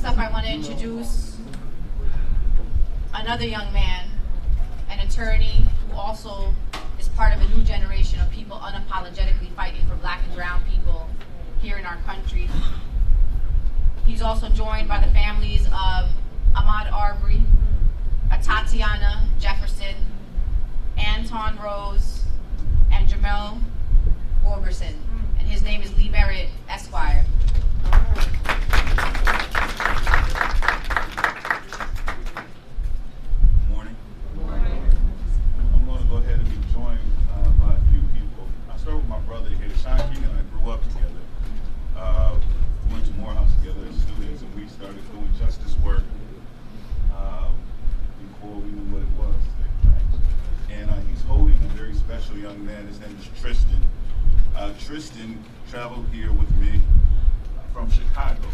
Next up, I want to introduce another young man, an attorney who also is part of a new generation of people unapologetically fighting for black and brown people here in our country. He's also joined by the families of Ahmaud Arbery, Tatiana Jefferson, Anton Rose, and Jamel Roberson. And his name is Lee Merritt, Esquire. Morning. I'm going to go ahead and be joined by a few people. I'll start with my brother here. Sean King and I grew up together. We went to Morehouse together as students, and we started doing justice work before we knew what it was. And he's holding a very special young man. His name is Tristan. Tristan traveled here with me from Chicago.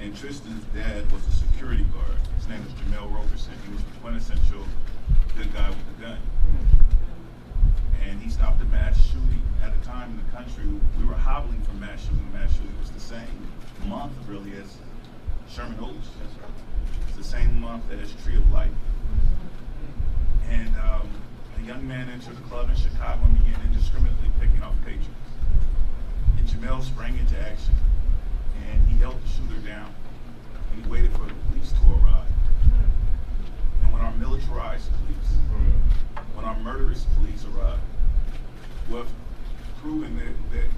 And Tristan's dad was a security guard. His name was Jamel Roberson. He was the quintessential good guy with the gun. And he stopped a mass shooting. At a time in the country, we were hobbling from mass shooting. Mass shooting was the same month, really, as Sherman Oaks. It's the same month as Tree of Life. And a young man entered a club in Chicago and began indiscriminately picking off patrons. And Jamel sprang into action. And he held the shooter down, and he waited for the police to arrive. And when our militarized police, when our murderous police arrived, who have proven that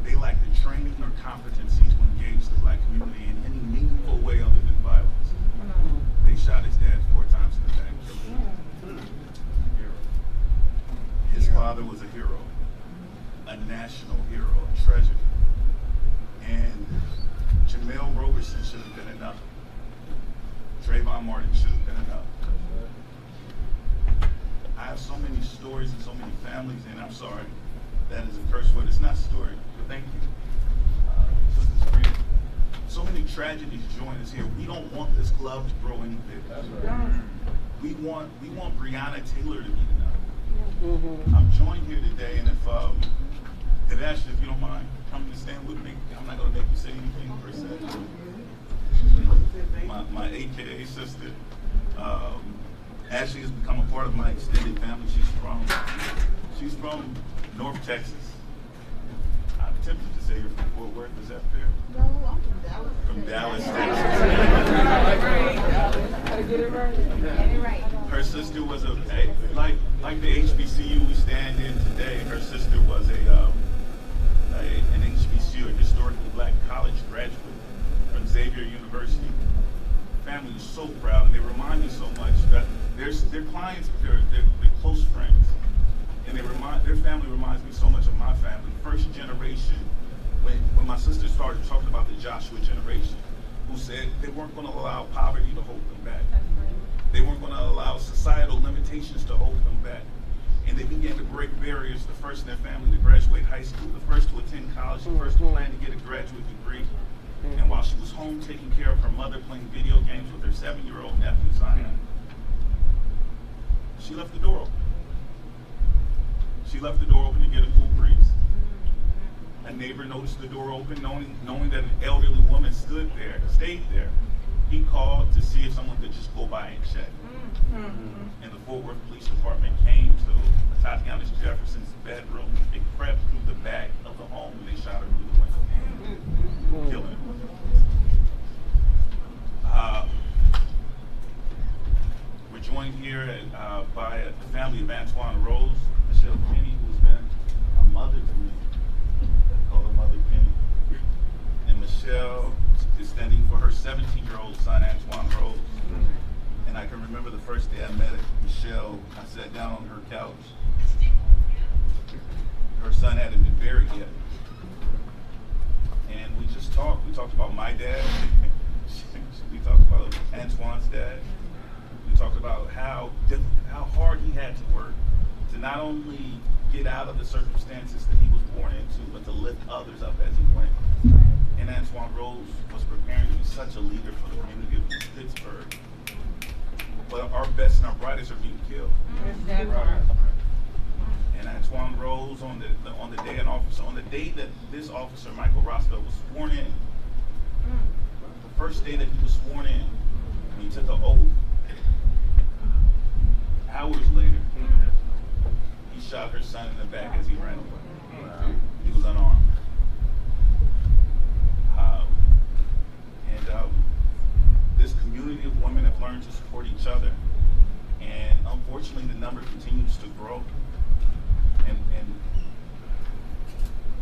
they lack the training or competency to engage the black community in any meaningful way other than violence, they shot his dad 4 times in the back. His father was a hero, a national hero, a treasure. And Jamel Roberson should have been enough. Trayvon Martin should have been enough. I have so many stories and so many families, and I'm sorry, that is a curse word. It's not a story, but thank you. So many tragedies join us here. We don't want this club to grow any bigger. We want Breonna Taylor to be enough. I'm joined here today, and if Ashley, if you don't mind, come and stand with me. I'm not going to make you say anything per se. My AKA sister, Ashley has become a part of my extended family. She's from North Texas. I'm tempted to say you're from Fort Worth. Is that fair? No, I'm from Dallas. From Dallas, Texas. Gotta get it right. Get it right. Her sister was like the HBCU we stand in today. Her sister was an HBCU, a historically black college graduate from Xavier University. Family is so proud, and they remind me so much that their clients, they're close friends, and their family reminds me so much of my family. First generation, when my sister started talking about the Joshua generation, who said they weren't going to allow poverty to hold them back. They weren't going to allow societal limitations to hold them back. And they began to break barriers, the first in their family to graduate high school, the first to attend college, the first to plan to get a graduate degree. And while she was home taking care of her mother playing video games with her 7-year-old nephew, Zion, she left the door open. She left the door open to get a cool breeze. A neighbor noticed the door open, knowing that an elderly woman stayed there. He called to see if someone could just go by and check. And the Fort Worth Police Department came to Tatiana Jefferson's bedroom. They crept through the back of the home and they shot her through the window, killing her. We're joined here by the family of Antoine Rose, Michelle Kenny, who's been a mother to me. I call her Mother Kenny. And Michelle is standing for her 17-year-old son, Antoine Rose. And I can remember the first day I met Michelle, I sat down on her couch. Her son hadn't been buried yet. And we just talked. We talked about my dad. We talked about Antoine's dad. We talked about how hard he had to work to not only get out of the circumstances that he was born into, but to lift others up as he went. And Antoine Rose was preparing to be such a leader for the community of Pittsburgh. But our best and our brightest are being killed. And Antoine Rose on the day that this officer, Michael Roscoe, was sworn in, the first day that he was sworn in, he took an oath. Hours later, he shot her son in the back as he ran away. He was unarmed. This community of women have learned to support each other, and unfortunately the number continues to grow. And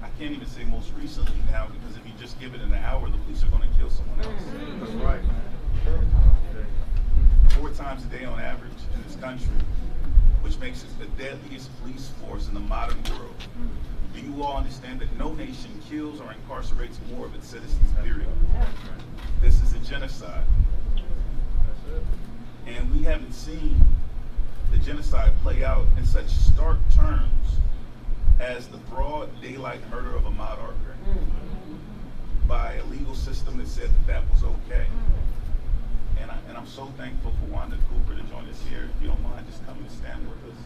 I can't even say most recently now, because if you just give it an hour, the police are going to kill someone else. That's right. 4 times a day on average in this country, which makes it the deadliest police force in the modern world. Do you all understand that no nation kills or incarcerates more of its citizens, period? This is a genocide. And we haven't seen the genocide play out in such stark terms as the broad daylight murder of Ahmaud Arbery by a legal system that said that was okay. And I'm so thankful for Wanda Cooper to join us here. If you don't mind just coming to stand with us.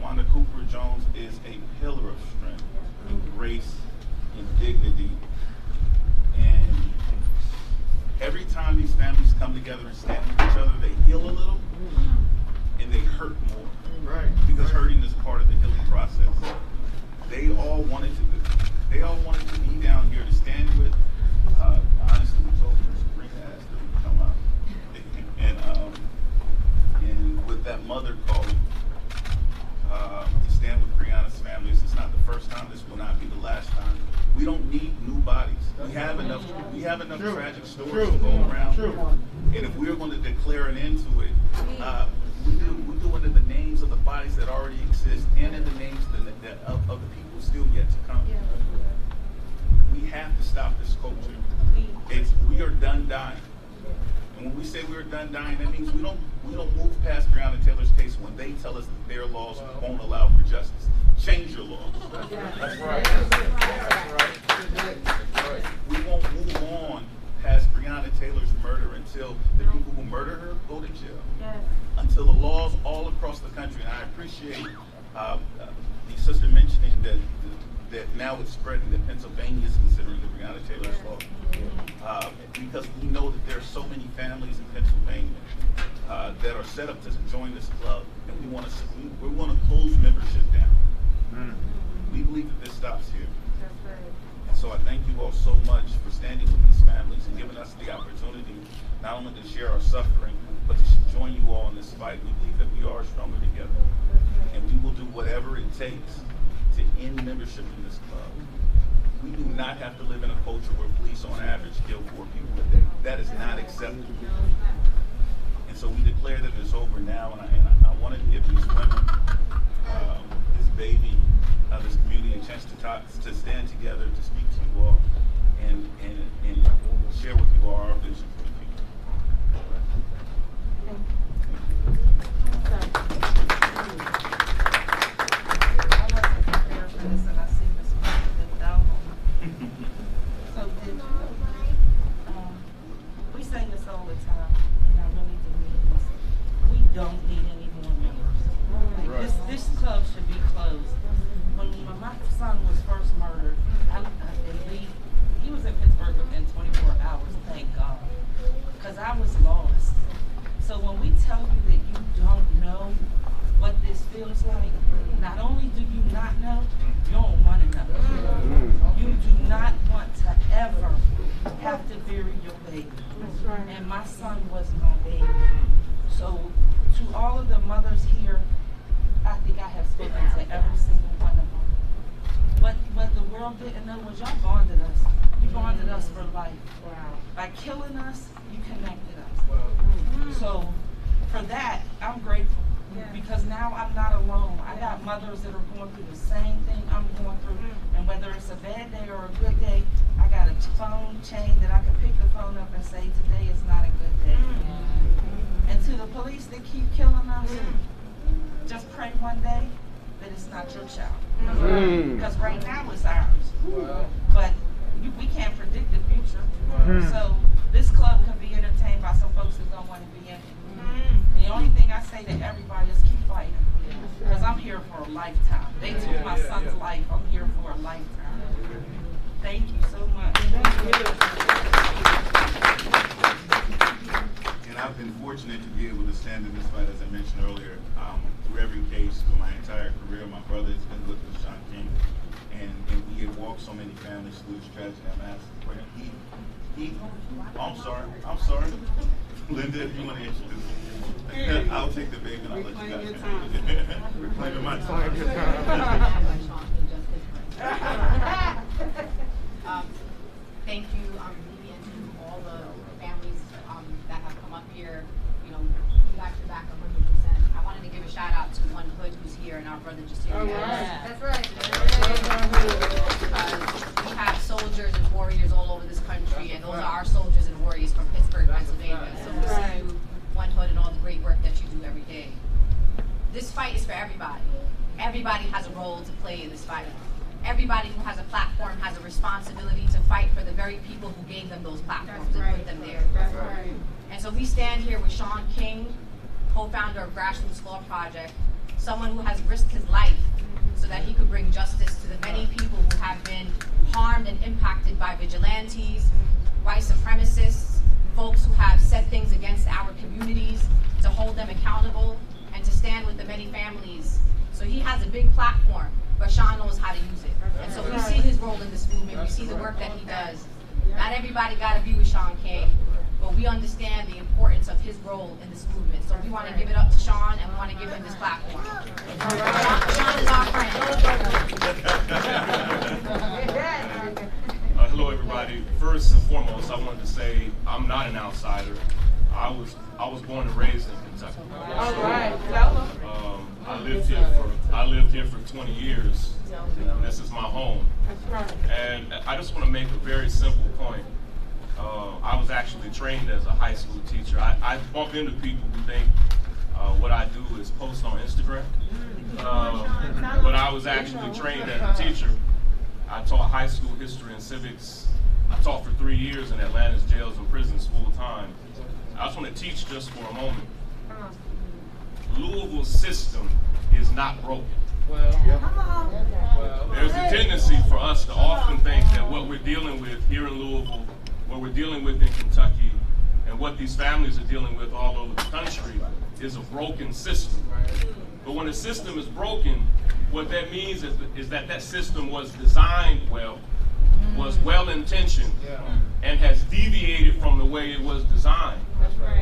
Wanda Cooper Jones is a pillar of strength and grace and dignity. And every time these families come together and stand with each other, they heal a little and they hurt more. Right. Because hurting is part of the healing process. They all wanted to be down here to stand with. Honestly, we told them to bring that ass to come out. And with that mother calling to stand with Breonna's family. This is not the first time. This will not be the last time. We don't need new bodies. We have enough tragic stories to go around. And if we're going to declare an end to it, we're doing it in the names of the bodies that already exist and in the names of the people still yet to come. We have to stop this culture. We are done dying. And when we say we're done dying, that means we don't move past Breonna Taylor's case when they tell us that their laws won't allow for justice. Change your laws. That's right. We won't move on past Breonna Taylor's murder until the people who murder her go to jail. Until the laws all across the country, and I appreciate the sister mentioning that now it's spreading that Pennsylvania is considering the Breonna Taylor's law. Because we know that there are so many families in Pennsylvania that are set up to join this club, and we want to close membership down. We believe that this stops here. And so I thank you all so much for standing with these families and giving us the opportunity not only to share our suffering, but to join you all in this fight. We believe that we are stronger together, and we will do whatever it takes to end membership in this club. We do not have to live in a culture where police on average kill 4 people a day. That is not acceptable. And so we declare that it's over now, and I want to give these women, this baby, this community a chance to stand together, to speak to you all, and share with you all our vision for the future. We say this all the time, and I really do mean this. We don't need any more members. Like this club should be closed. When my son was first murdered, he was in Pittsburgh within 24 hours, thank God, because I was lost. So when we tell you that you don't know what this feels like, not only do you not know, you don't want to know. You do not want to ever have to bury your baby. And my son was my baby. So to all of the mothers here, I think I have spoken to every single one of them. What the world didn't know was y'all bonded us. You bonded us for life. By killing us, you connected us. So for that, I'm grateful. Because now I'm not alone. I got mothers that are going through the same thing I'm going through. And whether it's a bad day or a good day, I got a phone chain that I can pick the phone up and say, today is not a good day. And to the police that keep killing us, just pray one day that it's not your child. Because right now it's ours. But we can't predict the future. So this club can be entertained by some folks that don't want to be in it. And the only thing I say to everybody is keep fighting. Because I'm here for a lifetime. They took my son's life. I'm here for a lifetime. Thank you so much. Thank you. been fortunate to be able to stand in this fight, as I mentioned earlier, through every case, through my entire career. My brother has been with Sean King, and we have walked so many families through this tragedy. I'm asking for him. I'm sorry. Linda, if you want to introduce, I'll take the baby and I'll let you guys introduce. Reclaiming my time. Thank you, Vivian, to all the families that have come up here. You know, we got your back 100%. I wanted to give a shout out to one hood who's here and our brother just here. That's right. We have soldiers and warriors all over this country, and those are our soldiers and warriors from Pittsburgh, Pennsylvania. So we see you, one hood, and all the great work that you do every day. This fight is for everybody. Everybody has a role to play in this fight. Everybody who has a platform has a responsibility to fight for the very people who gave them those platforms and put them there. That's right. And so we stand here with Sean King, co-founder of Grassroots Law Project, someone who has risked his life so that he could bring justice to the many people who have been harmed and impacted by vigilantes, white supremacists, folks who have said things against our communities, to hold them accountable and to stand with the many families. So he has a big platform, but Sean knows how to use it. And so we see his role in this movement, we see the work that he does. Not everybody got to be with Sean King, but we understand the importance of his role in this movement. So we want to give it up to Sean, and we want to give him this platform. Sean is our friend. Hello, everybody. First and foremost, I wanted to say I'm not an outsider. I was born and raised in Kentucky. All right. I lived here for 20 years. And this is my home. That's right. And I just want to make a very simple point. I was actually trained as a high school teacher. I bump into people who think what I do is post on Instagram. But I was actually trained as a teacher. I taught high school history and civics. I taught for 3 years in Atlanta's jails and prisons full time. I just want to teach just for a moment. Louisville's system is not broken. There's a tendency for us to often think that what we're dealing with here in Louisville, what we're dealing with in Kentucky, and what these families are dealing with all over the country is a broken system. But when a system is broken, what that means is that system was designed well, was well-intentioned, and has deviated from the way it was designed.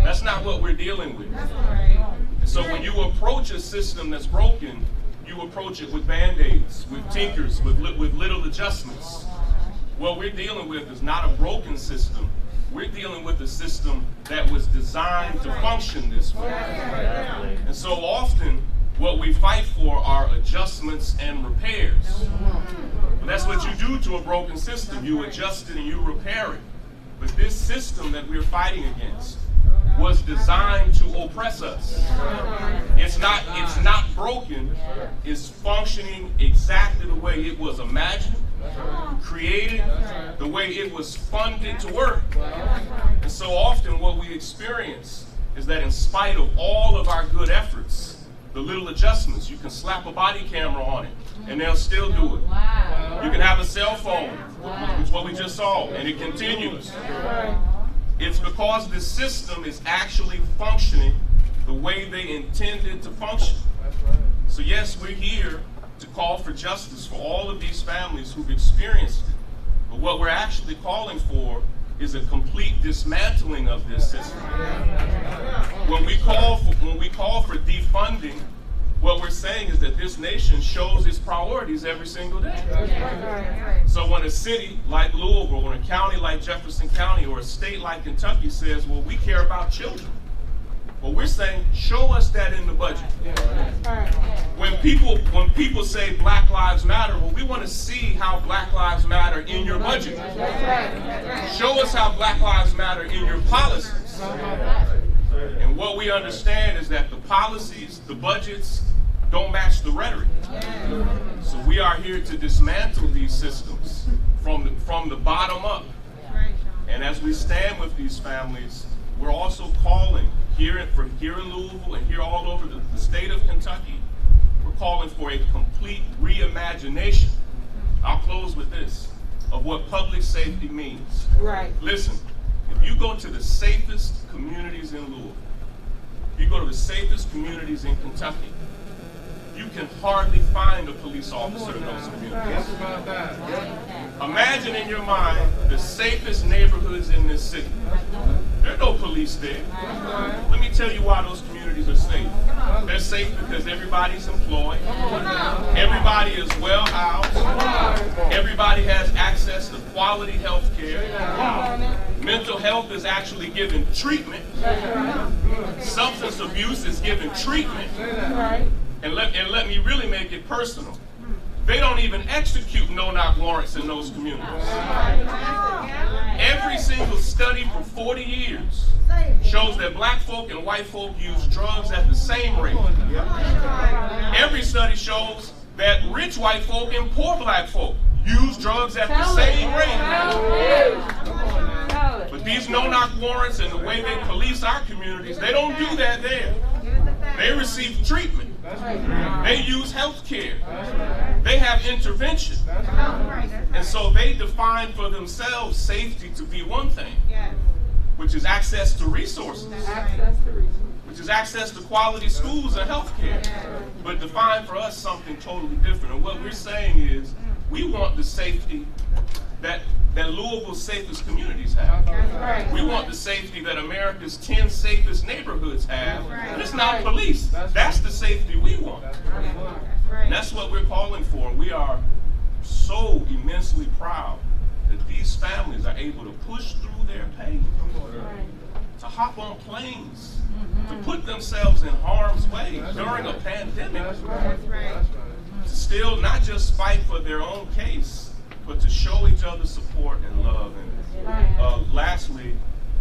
That's not what we're dealing with. And so when you approach a system that's broken, you approach it with Band-Aids, with tinkers, with little adjustments. What we're dealing with is not a broken system. We're dealing with a system that was designed to function this way. And so often, what we fight for are adjustments and repairs. But that's what you do to a broken system. You adjust it and you repair it. But this system that we're fighting against was designed to oppress us. It's not broken. It's functioning exactly the way it was imagined, created, the way it was funded to work. And so often what we experience is that in spite of all of our good efforts, the little adjustments, you can slap a body camera on it and they'll still do it. You can have a cell phone, which is what we just saw, and it continues. It's because the system is actually functioning the way they intended to function. So yes, we're here to call for justice for all of these families who've experienced it. But what we're actually calling for is a complete dismantling of this system. When we call for defunding, what we're saying is that this nation shows its priorities every single day. So when a city like Louisville, or a county like Jefferson County, or a state like Kentucky says, well, we care about children. Well, we're saying, show us that in the budget. When people say Black Lives Matter, well, we want to see how Black Lives Matter in your budget. Show us how Black Lives Matter in your policies. And what we understand is that the policies, the budgets, don't match the rhetoric. So we are here to dismantle these systems from the bottom up. And as we stand with these families, we're also calling here in Louisville and here all over the state of Kentucky, we're calling for a complete reimagination. I'll close with this, of what public safety means. Right. Listen, if you go to the safest communities in Louisville, you go to the safest communities in Kentucky, you can hardly find a police officer in those communities. Imagine in your mind the safest neighborhoods in this city. There are no police there. Let me tell you why those communities are safe. They're safe because everybody's employed. Everybody is well housed. Everybody has access to quality health care. Mental health is actually given treatment. Substance abuse is given treatment. And let me really make it personal. They don't even execute no-knock warrants in those communities. Every single study for 40 years shows that black folk and white folk use drugs at the same rate. Every study shows that rich white folk and poor black folk use drugs at the same rate. But these no-knock warrants and the way they police our communities, they don't do that there. They receive treatment. They use health care. They have intervention. And so they define for themselves safety to be one thing, which is access to resources, which is access to quality schools and health care, but define for us something totally different. And what we're saying is we want the safety that Louisville's safest communities have. We want the safety that America's 10 safest neighborhoods have. And it's not police. That's the safety we want. And that's what we're calling for. We are so immensely proud that these families are able to push through their pain, to hop on planes, to put themselves in harm's way during a pandemic, to still not just fight for their own case, but to show each other support and love. And lastly,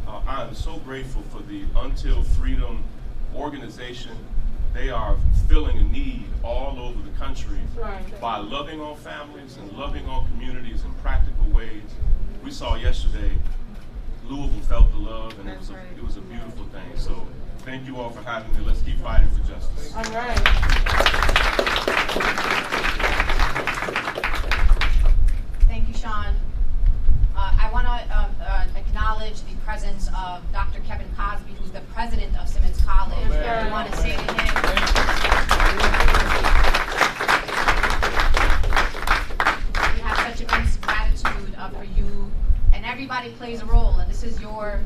I'm so grateful for the Until Freedom organization. They are filling a need all over the country by loving on families and loving on communities in practical ways. We saw yesterday, Louisville felt the love, and it was a beautiful thing. So thank you all for having me. Let's keep fighting for justice. All right. Thank you, Sean. I want to acknowledge the presence of Dr. Kevin Cosby, who's the president of Simmons College. I want to say to him, we have such immense gratitude for you, and everybody plays a role, and this is your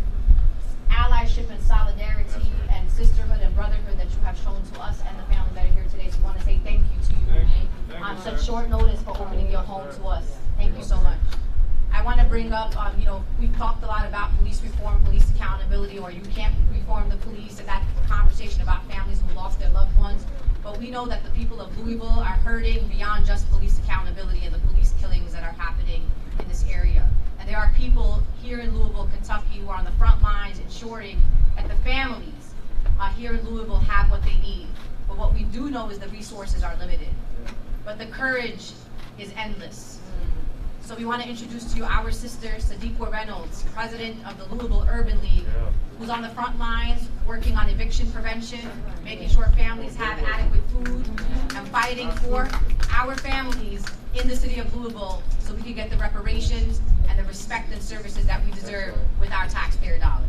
allyship and solidarity and sisterhood and brotherhood that you have shown to us and the families that are here today. So we want to say thank you to you on such short notice for opening your home to us. Thank you so much. I want to bring up, we've talked a lot about police reform, police accountability, or you can't reform the police, and that conversation about families who lost their loved ones. But we know that the people of Louisville are hurting beyond just police accountability and the police killings that are happening in this area. And there are people here in Louisville, Kentucky, who are on the front lines ensuring that the families here in Louisville have what they need. But what we do know is the resources are limited. But the courage is endless. So we want to introduce to you our sister, Sadiqa Reynolds, president of the Louisville Urban League, who's on the front lines working on eviction prevention, making sure families have adequate food, and fighting for our families in the city of Louisville so we can get the reparations and the respect and services that we deserve with our taxpayer dollars.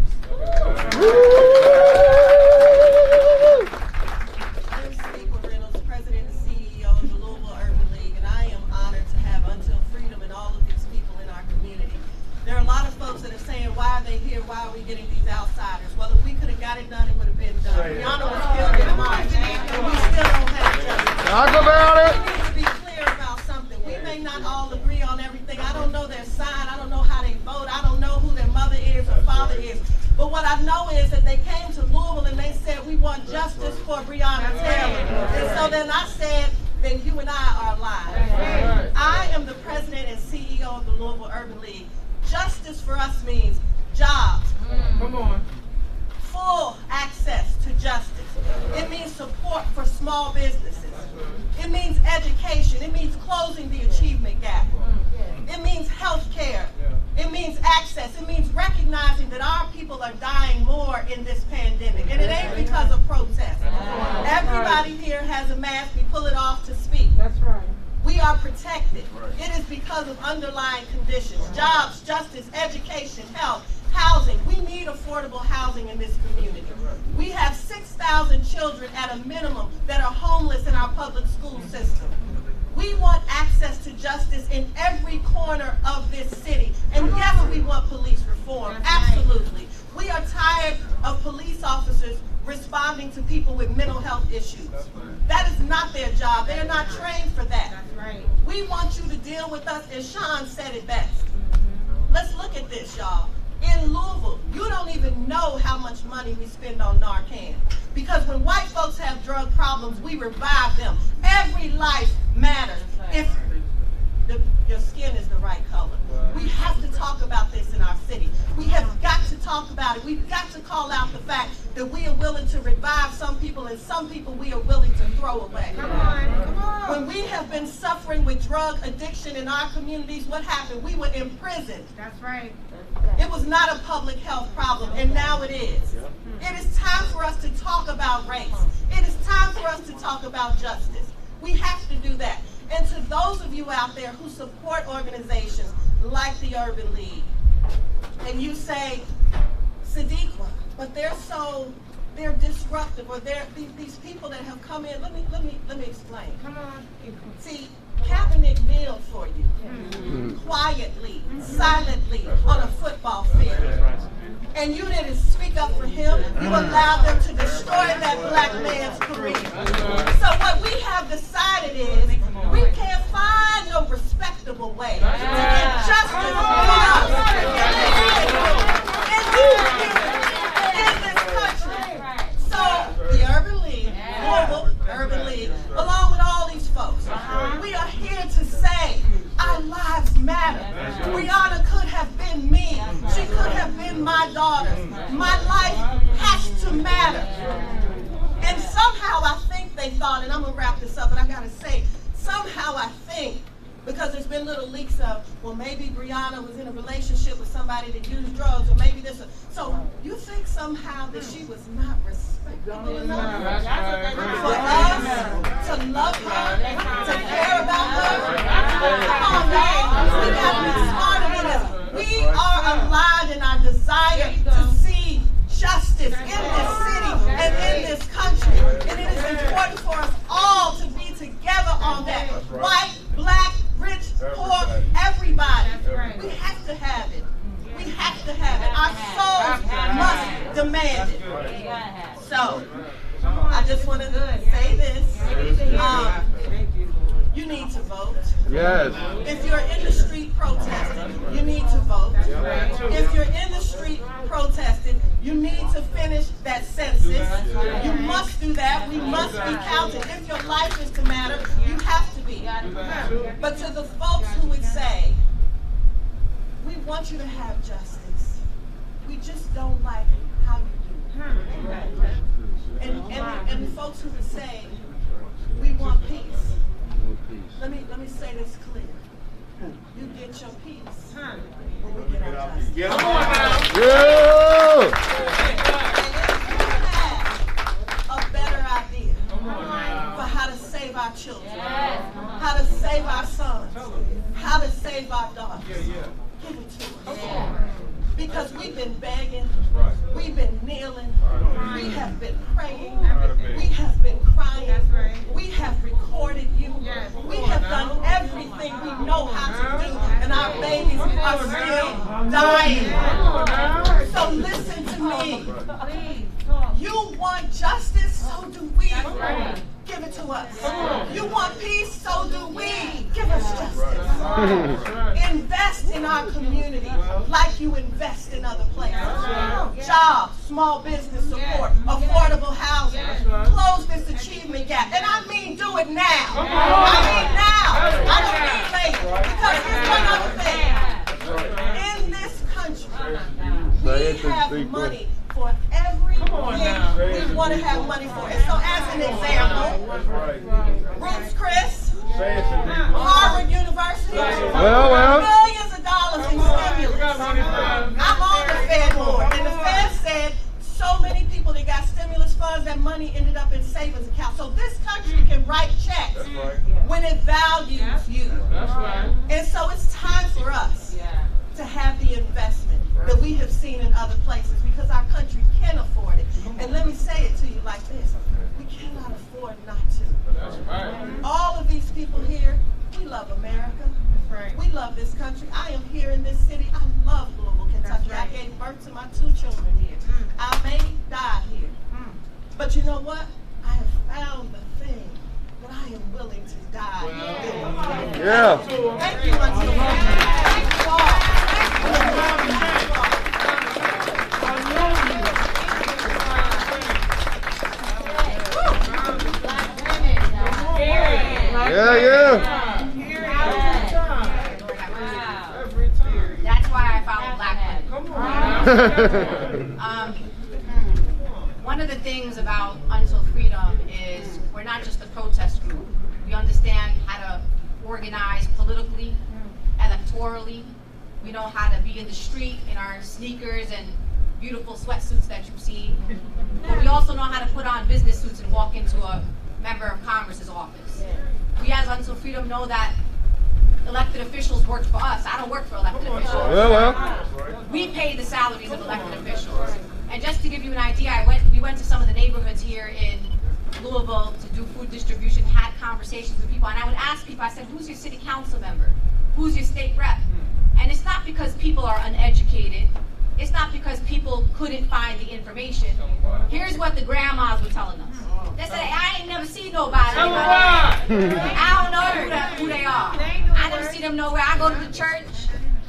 I'm Sadiqa Reynolds, president and CEO of the Louisville Urban League, and I am honored to have Until Freedom and all of these people in our community. There are a lot of folks that are saying, why are they here? Why are we getting these outsiders? Well, if we could have got it done, it would have been done. Rihanna was killed in March, and we still don't have justice. Talk about it. We need to be clear about something. We may not all agree on everything. I don't know their sign. I don't know how they vote. I don't know who their mother is or father is. But what I know is that they came to Louisville and they said, we want justice for Breonna Taylor. And so then I said, then you and I are alive. I am the president and CEO of the Louisville Urban League. Justice for us means jobs. Come on. Full access to justice. It means support for small businesses. It means education. It means closing the achievement gap. It means health care. It means access. It means recognizing that our people are dying more in this pandemic. And it ain't because of protest. Everybody here has a mask. We pull it off to speak. That's right. We are protected. It is because of underlying conditions. Jobs, justice, education, health, housing. We need affordable housing in this community. We have 6,000 30,000 children at a minimum that are homeless in our public school system. We want access to justice in every corner of this city. And yes, we want police reform, absolutely. We are tired of police officers responding to people with mental health issues. That is not their job. They're not trained for that. We want you to deal with us, as Sean said it best. Let's look at this, y'all. In Louisville, you don't even know how much money we spend on Narcan. Because when white folks have drug problems, we revive them. Every life matters if your skin is the right color. We have to talk about this in our city. We have got to talk about it. We've got to call out the fact that we are willing to revive some people and some people we are willing to throw away. Come on. When we have been suffering with drug addiction in our communities, what happened? We were imprisoned. That's right. It was not a public health problem, and now it is. It is time for us to talk about race. It is time for us to talk about justice. We have to do that. And to those of you out there who support organizations like the Urban League, and you say, Sadiqa, but they're disruptive, or they're these people that have come in. Let me explain. Come on. See, Kaepernick kneeled for you, quietly, silently, on a football field. And you didn't speak up for him. You allowed them to destroy that black man's career. So what we have decided is we can't find no respectable way to get justice for us in this country. So the Urban League, Louisville Urban League, along with all these folks, we are here to say our lives matter. Brianna could have been me. She could have been my daughter. My life has to matter. And somehow I think they thought, and I'm going to wrap this up, and I got to say, somehow I think, because there's been little leaks of, well, maybe Brianna was in a relationship with somebody that used drugs, or maybe this. So you think somehow that she was not respectable enough for us to love her, to care about her? Come on, man. We got to be smarter than this. We are aligned in our desire to see justice in this city and in this country. And it is important for us all to be together on that. White, black, rich, poor, everybody. We have to have it. We have to have it. Our souls must demand it. So, I just want to say this. You need to vote. Yes. If you're in the street protesting, you need to vote. If you're in the street protesting, you need to finish that census. You must do that. We must be counted. If your life is to matter, you have to be. But to the folks who would say, we want you to have justice, we just don't like how you do it. And the folks who would say, we want peace. Let me say this clear. You get your peace when we get our justice. Yeah. And if you have a better idea for how to save our children, how to save our sons, how to save our daughters, give it to us. Because we've been begging, we've been kneeling, we have been praying, we have been crying, we have recorded you, we have done everything we know how to do, and our babies are still dying. So listen to me. You want justice, so do we. Give it to us. You want peace, so do we. Give us justice. Invest in our community like you invest in other places. Jobs, small business support, affordable housing. Close this achievement gap. And I mean do it now. I mean now. I don't mean later. Because here's one other thing. In this country, we have money for everything we want to have money for. And so as an example, Roots Chris, Harvard University, millions of dollars in stimulus. I'm on the Fed board, and the Fed said so many people that got stimulus funds, that money ended up in savings accounts. So this country can write checks when it values you. And so it's time for us to have the investment that we have seen in other places, because our country can afford it. And let me say it to you like this. know what? I have found the thing that I am willing to die. Yeah. Thank you, Auntie. Thank you all. Yeah, yeah. That's why I follow Black women. One of the things about Until Freedom is we're not just a protest group. We understand how to organize politically, electorally. We know how to be in the street in our sneakers and beautiful sweatsuits that you've seen. But we also know how to put on business suits and walk into a member of Congress's office. We as Until Freedom know that elected officials work for us. I don't work for elected officials. Well. We pay the salaries of elected officials. And just to give you an idea, we went to some of the neighborhoods here in Louisville to do food distribution, had conversations with people, and I would ask people, I said, who's your city council member? Who's your state rep? And it's not because people are uneducated. It's not because people couldn't find the information. Here's what the grandmas were telling us. They said, I ain't never seen nobody. I don't know who they are. I never see them nowhere. I go to the church.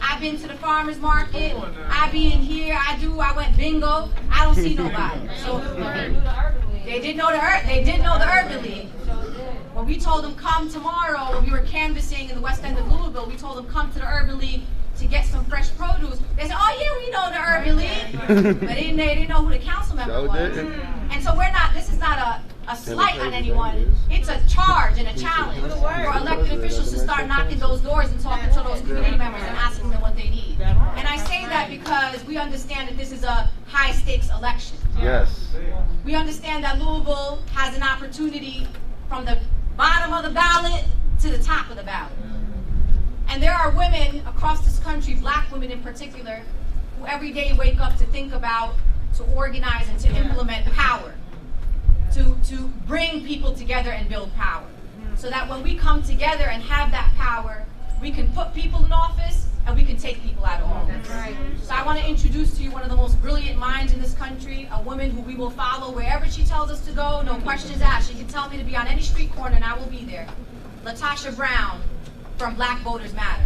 I've been to the farmer's market. I be in here. I went bingo. I don't see nobody. So they did know the Urban League. When we told them come tomorrow, when we were canvassing in the west end of Louisville, we told them come to the Urban League to get some fresh produce. They said, oh yeah, we know the Urban League. But they didn't know who the council member was. And so this is not a slight on anyone. It's a charge and a challenge for elected officials to start knocking those doors and talking to those community members and asking them what they need. And I say that because we understand that this is a high stakes election. Yes. We understand that Louisville has an opportunity from the bottom of the ballot to the top of the ballot. And there are women across this country, Black women in particular, who every day wake up to think about, to organize, and to implement power, to bring people together and build power. So that when we come together and have that power, we can put people in office and we can take people out of office. So I want to introduce to you one of the most brilliant minds in this country, a woman who we will follow wherever she tells us to go, no questions asked. She can tell me to be on any street corner and I will be there. Latasha Brown from Black Voters Matter.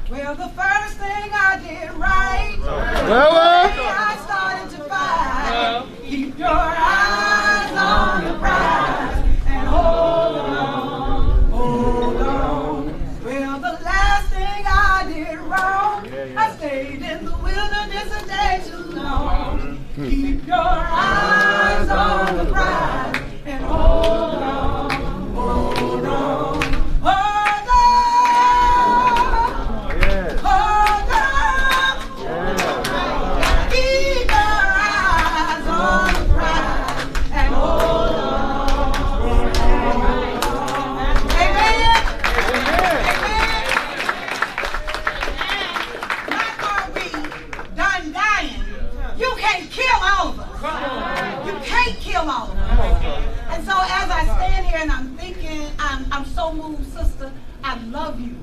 Well, the first thing I did right, I started to fight. Keep your eyes on the prize and hold on, hold on. Well, the last thing I did wrong, I stayed in the wilderness a day too long. Keep your eyes on the prize and hold on, hold on. And so as I stand here and I'm thinking, I'm so moved, sister, I love you.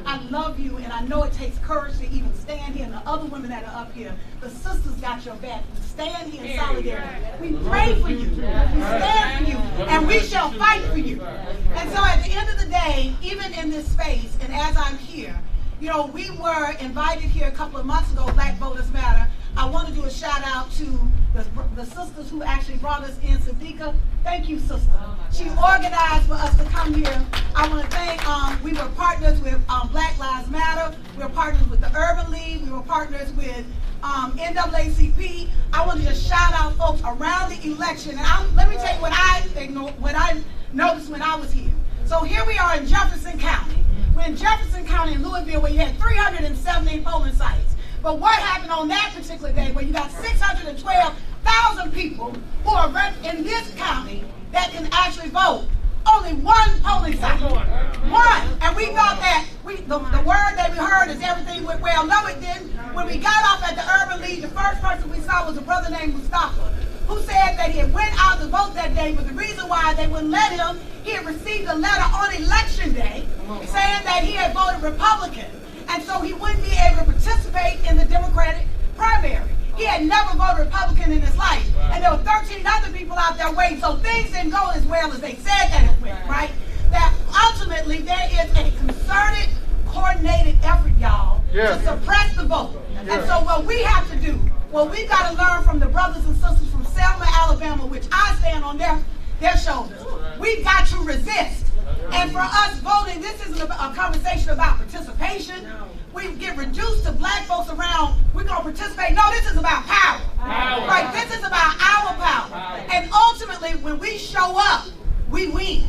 I love you, and I know it takes courage to even stand here, and the other women that are up here, the sisters got your back. We stand here in solidarity. We pray for you. We stand for you, and we shall fight for you. And so at the end of the day, even in this space, and as I'm here, you know, we were invited here a couple of months ago, Black Voters Matter. I want to do a shout out to the sisters who actually brought us in. Sadiqa, thank you, sister. She organized for us to come here. I want to thank, we were partners with Black Lives Matter. We were partners with the Urban League. We were partners with NAACP. I want to just shout out folks around the election. And let me tell you what I noticed when I was here. So here we are in Jefferson County. We're in Jefferson County in Louisville where you had 370 polling sites. But what happened on that particular day where you got 612,000 people who are in this county that can actually vote? Only one polling site. One. And we thought that the word that we heard is everything went well. No, it didn't. When we got off at the Urban League, the first person we saw was a brother named Mustafa, who said that he had went out to vote that day, but the reason why they wouldn't let him, he had received a letter on election day saying that he had voted Republican. And so he wouldn't be able to participate in the Democratic primary. He had had never voted Republican in his life. And there were 13 other people out there waiting, so things didn't go as well as they said that it went, right? That ultimately there is a concerted, coordinated effort, y'all, to suppress the vote. And so what we have to do, what we've got to learn from the brothers and sisters from Selma, Alabama, which I stand on their shoulders, we've got to resist. And for us voting, this isn't a conversation about participation. We get reduced to black folks around, we're going to participate. No, this is about power. Right? This is about our power. And ultimately, when we show up, we win.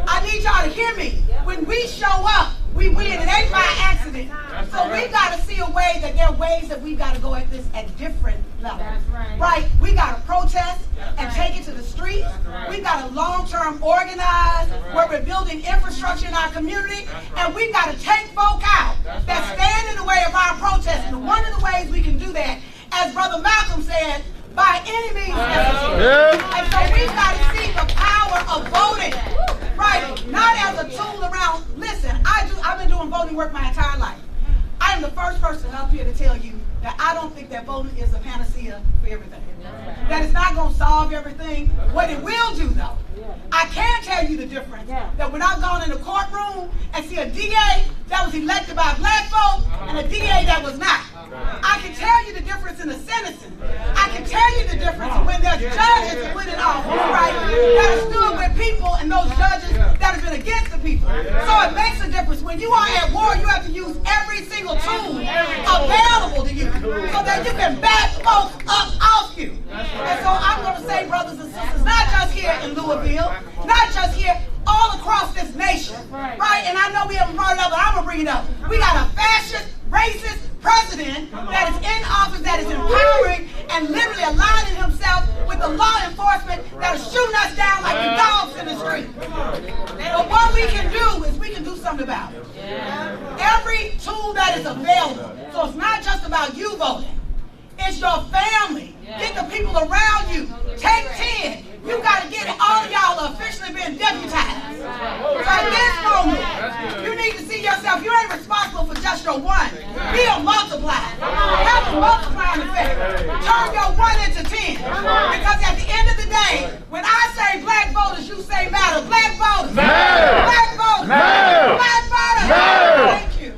I need y'all to hear me. When we show up, we win. It ain't by accident. So we've got to see a way that there are ways that we've got to go at this at different levels. Right? We got to protest and take it to the streets. We've got to long-term organize where we're building infrastructure in our community. And we've got to take folk out that stand in the way of our protest. And one of the ways we can do that, as Brother Malcolm said, by any means necessary. And so we've got to see the power of voting, right? Not as a tool around. Listen, I've been doing voting work my entire life. I am the first person up here to tell you that I don't think that voting is a panacea for everything. That it's not going to solve everything. What it will do, though, I can tell you the difference. That when I've gone in the courtroom and see a DA that was elected by black folk and a DA that was not, I can tell you the difference in the sentencing. I can tell you the difference when there's judges put it off, right, that have stood with people and those judges that have been against the people. So it makes a difference. When you are at war, you have to use every single tool available to you so that you can back folks up off you. And so I'm going to say, brothers and sisters, not just here in Louisville, not just here, all across this nation, right? And I know we haven't brought it up, but I'm going to bring it up. We got a fascist, racist president that is in office, that is empowering and literally aligning himself with the law enforcement that is shooting us down like the dogs in the street. But what we can do is we can do something about it. Every tool that is available. So it's not just about you voting. It's your family. Get the people around you. Take 10. You got to get all of y'all officially being deputized. So at this moment, you need to see yourself. You ain't responsible for just your one. Be a multiplier. Have a multiplying effect. Turn your 1 into 10. Because at the end of the day, when I say black voters, you say matter. Black voters. Matter. Black voters. Matter. Black voters. Matter. Thank you.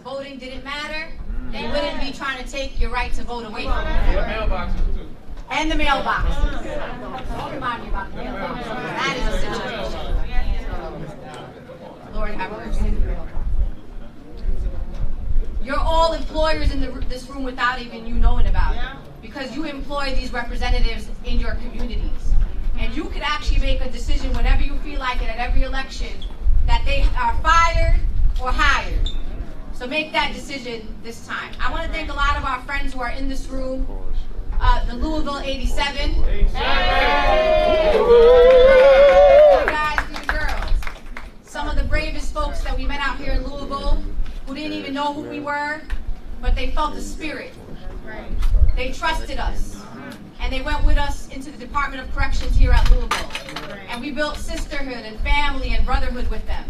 Voting didn't matter, they wouldn't be trying to take your right to vote away from you. And the mailboxes too. And the mailboxes. Don't remind me about the mailboxes. That is a situation. Lord have mercy. You're all employers in this room without even you knowing about it. Because you employ these representatives in your communities. And you could actually make a decision whenever you feel like it at every election that they are fired or hired. So make that decision this time. I want to thank a lot of our friends who are in this room. The Louisville 87. You guys, you girls. Some of the bravest folks that we met out here in Louisville who didn't even know who we were, but they felt the spirit. They trusted us. And they went with us into the Department of Corrections here at Louisville. And we built sisterhood and family and brotherhood with them.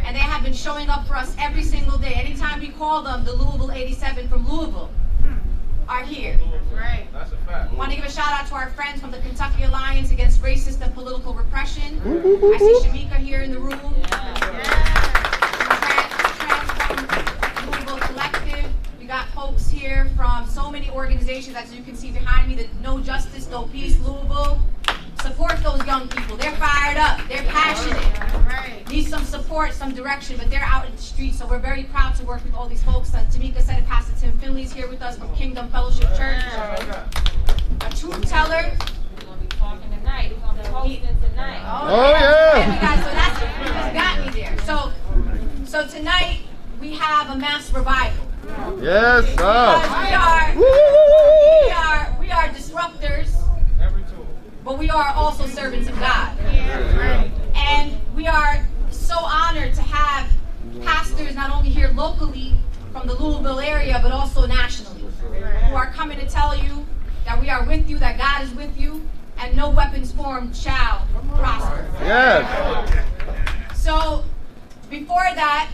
And they have been showing up for us every single day. Anytime we call them, the Louisville 87 from Louisville are here. That's a fact. I want to give a shout out to our friends from the Kentucky Alliance Against Racist and Political Repression. I see Shamika here in the room. Louisville Collective. We got folks here from so many organizations, as you can see behind me, the No Justice, No Peace Louisville. Support those young people. They're fired up. They're passionate. Need some support, some direction, but they're out in the street. So we're very proud to work with all these folks. Tamika said it, Pastor Tim Finley's here with us from Kingdom Fellowship Church. A truth teller. We're going to be talking tonight. We're going to be hosting tonight. Oh yeah. Guys, so that's who's got me there. So tonight we have a mass revival. Yes, sir. We are disruptors. But we are also servants of God. And we are so honored to have pastors not only here locally from the Louisville area, but also nationally, who are coming to tell you that we are with you, that God is with you, and no weapons formed shall prosper. Yes. So before that,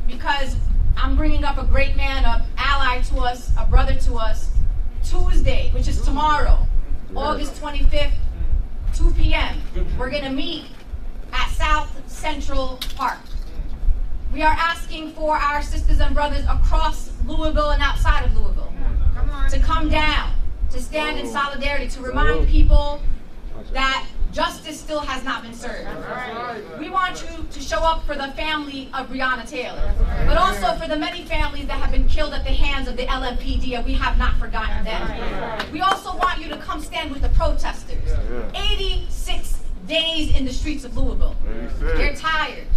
because I'm bringing up a great man, an ally to us, a brother to us, Tuesday, which is tomorrow, August 25th, 2 p.m. We're going to meet at South Central Park. We are asking for our sisters and brothers across Louisville and outside of Louisville to come down, to stand in solidarity, to remind people that justice still has not been served. We want you to show up for the family of Breonna Taylor, but also for the many families that have been killed at the hands of the LMPD, and we have not forgotten them. We also want you to come stand with the protesters. 86 days in the streets of Louisville. They're tired,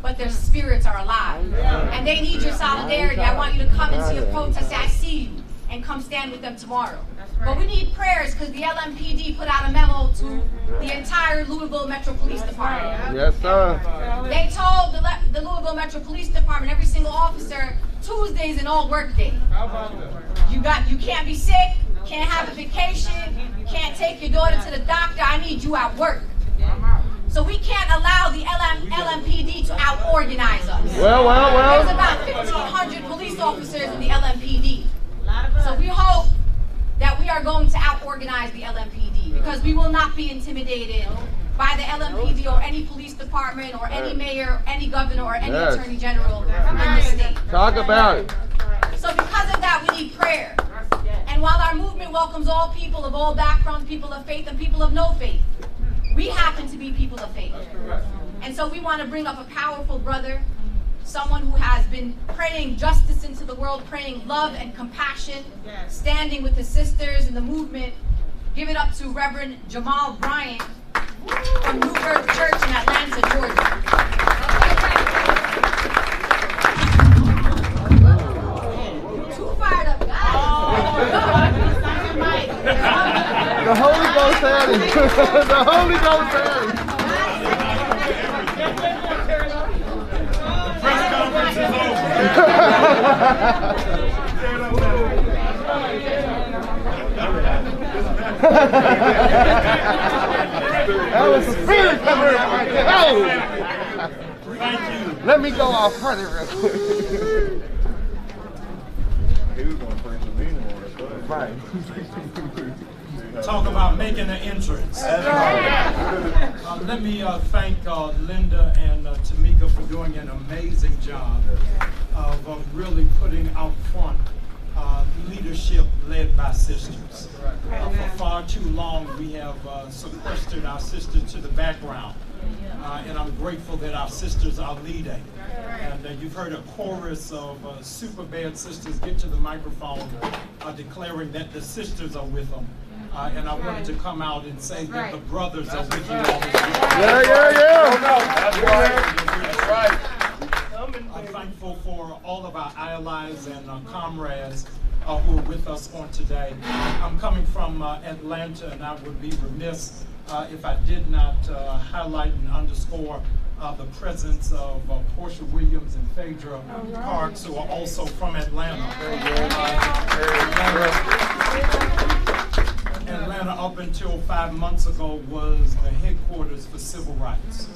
but their spirits are alive, and they need your solidarity. I want you to come and see a protest. I see you, and come stand with them tomorrow. But we need prayers because the LMPD put out a memo to the entire Louisville Metro Police Department. Yes, sir. They told the Louisville Metro Police Department, every single officer, Tuesday's an all work day. You can't be sick, can't have a vacation, you can't take your daughter to the doctor. I need you at work. So we can't allow the LMPD to out-organize us. Well. There's about 1,500 police officers in the LMPD. So we hope that we are going to out-organize the LMPD, because we will not be intimidated by the LMPD or any police department or any mayor, any governor, or any attorney general in the state. Talk about it. So because of that, we need prayer. And while our movement welcomes all people of all backgrounds, people of faith and people of no faith, we happen to be people of faith. And so we want to bring up a powerful brother, someone who has been praying justice into the world, praying love and compassion, standing with his sisters in the movement. Give it up to Reverend Jamal Bryant from New Birth Church in Atlanta, Georgia. Too fired up, guys. The Holy Ghost had it. The Holy Ghost had it. That was the spirit coming out right there. Oh. Thank you. Let me go off further real quick. He was going to bring the meaning on it, but right. Talk about making an entrance. Let me thank Linda and Tamika for doing an amazing job of really putting out front leadership led by sisters. For far too long, we have sequestered our sisters to the background. And I'm grateful that our sisters are leading. And you've heard a chorus of super bad sisters get to the microphone declaring that the sisters are with them. And I wanted to come out and say that the brothers are with you all as well. Yeah. That's right. That's right. I'm thankful for all of our allies and comrades who are with us on today. I'm coming from Atlanta, and I would be remiss if I did not highlight and underscore the presence of Portia Williams and Phaedra Parks, who are also from Atlanta. Atlanta, up until 5 months ago, was the headquarters for civil rights.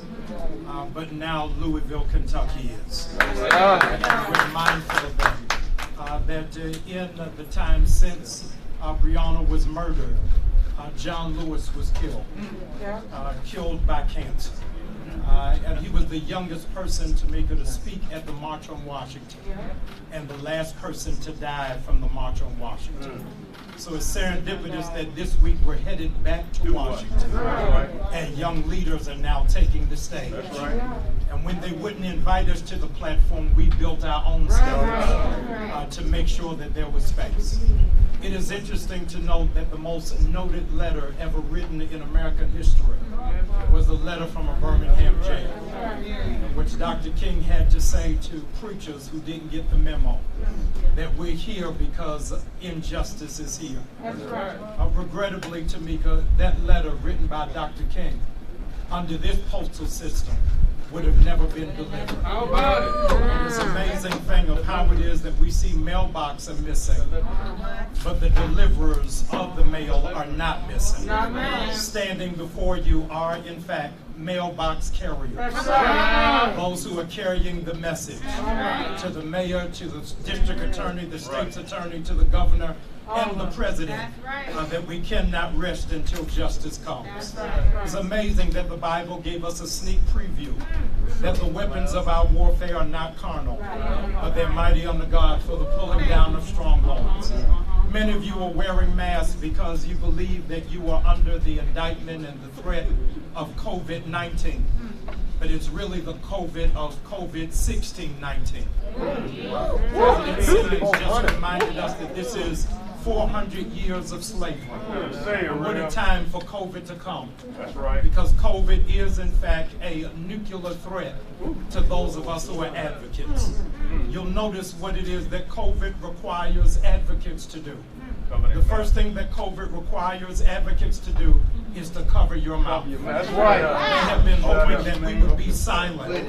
But now Louisville, Kentucky is. And we're mindful of that. That in the time since Breonna was murdered, John Lewis was killed by cancer. And he was the youngest person to make it to speak at the March on Washington, and the last person to die from the March on Washington. So it's serendipitous that this week we're headed back to Washington, and young leaders are now taking the stage. And when they wouldn't invite us to the platform, we built our own stage to make sure that there was space. It is interesting to note that the most noted letter ever written in American history was a letter from a Birmingham jail, in which Dr. King had to say to preachers who didn't get the memo that we're here because injustice is here. Regrettably, Tamika, that letter written by Dr. King under this postal system would have never been delivered. How about it? It's an amazing thing of how it is that we see mailboxes missing, but the deliverers of the mail are not missing. Standing before you are, in fact, mailbox carriers. Those who are carrying the message to the mayor, to the district attorney, the state's attorney, to the governor, and the president, that we cannot rest until justice comes. It's amazing that the Bible gave us a sneak preview that the weapons of our warfare are not carnal, but they're mighty unto God for the pulling down of strongholds. Many of you are wearing masks because you believe that you are under the indictment and the threat of COVID-19. But it's really the COVID of COVID-16-19. President Simmons just reminded us that this is 400 years of slavery. What a time for COVID to come. That's right. Because COVID is, in fact, a nuclear threat to those of us who are advocates. You'll notice what it is that COVID requires advocates to do. The first thing that COVID requires advocates to do is to cover your mouth. That's right. We have been hoping that we would be silent. And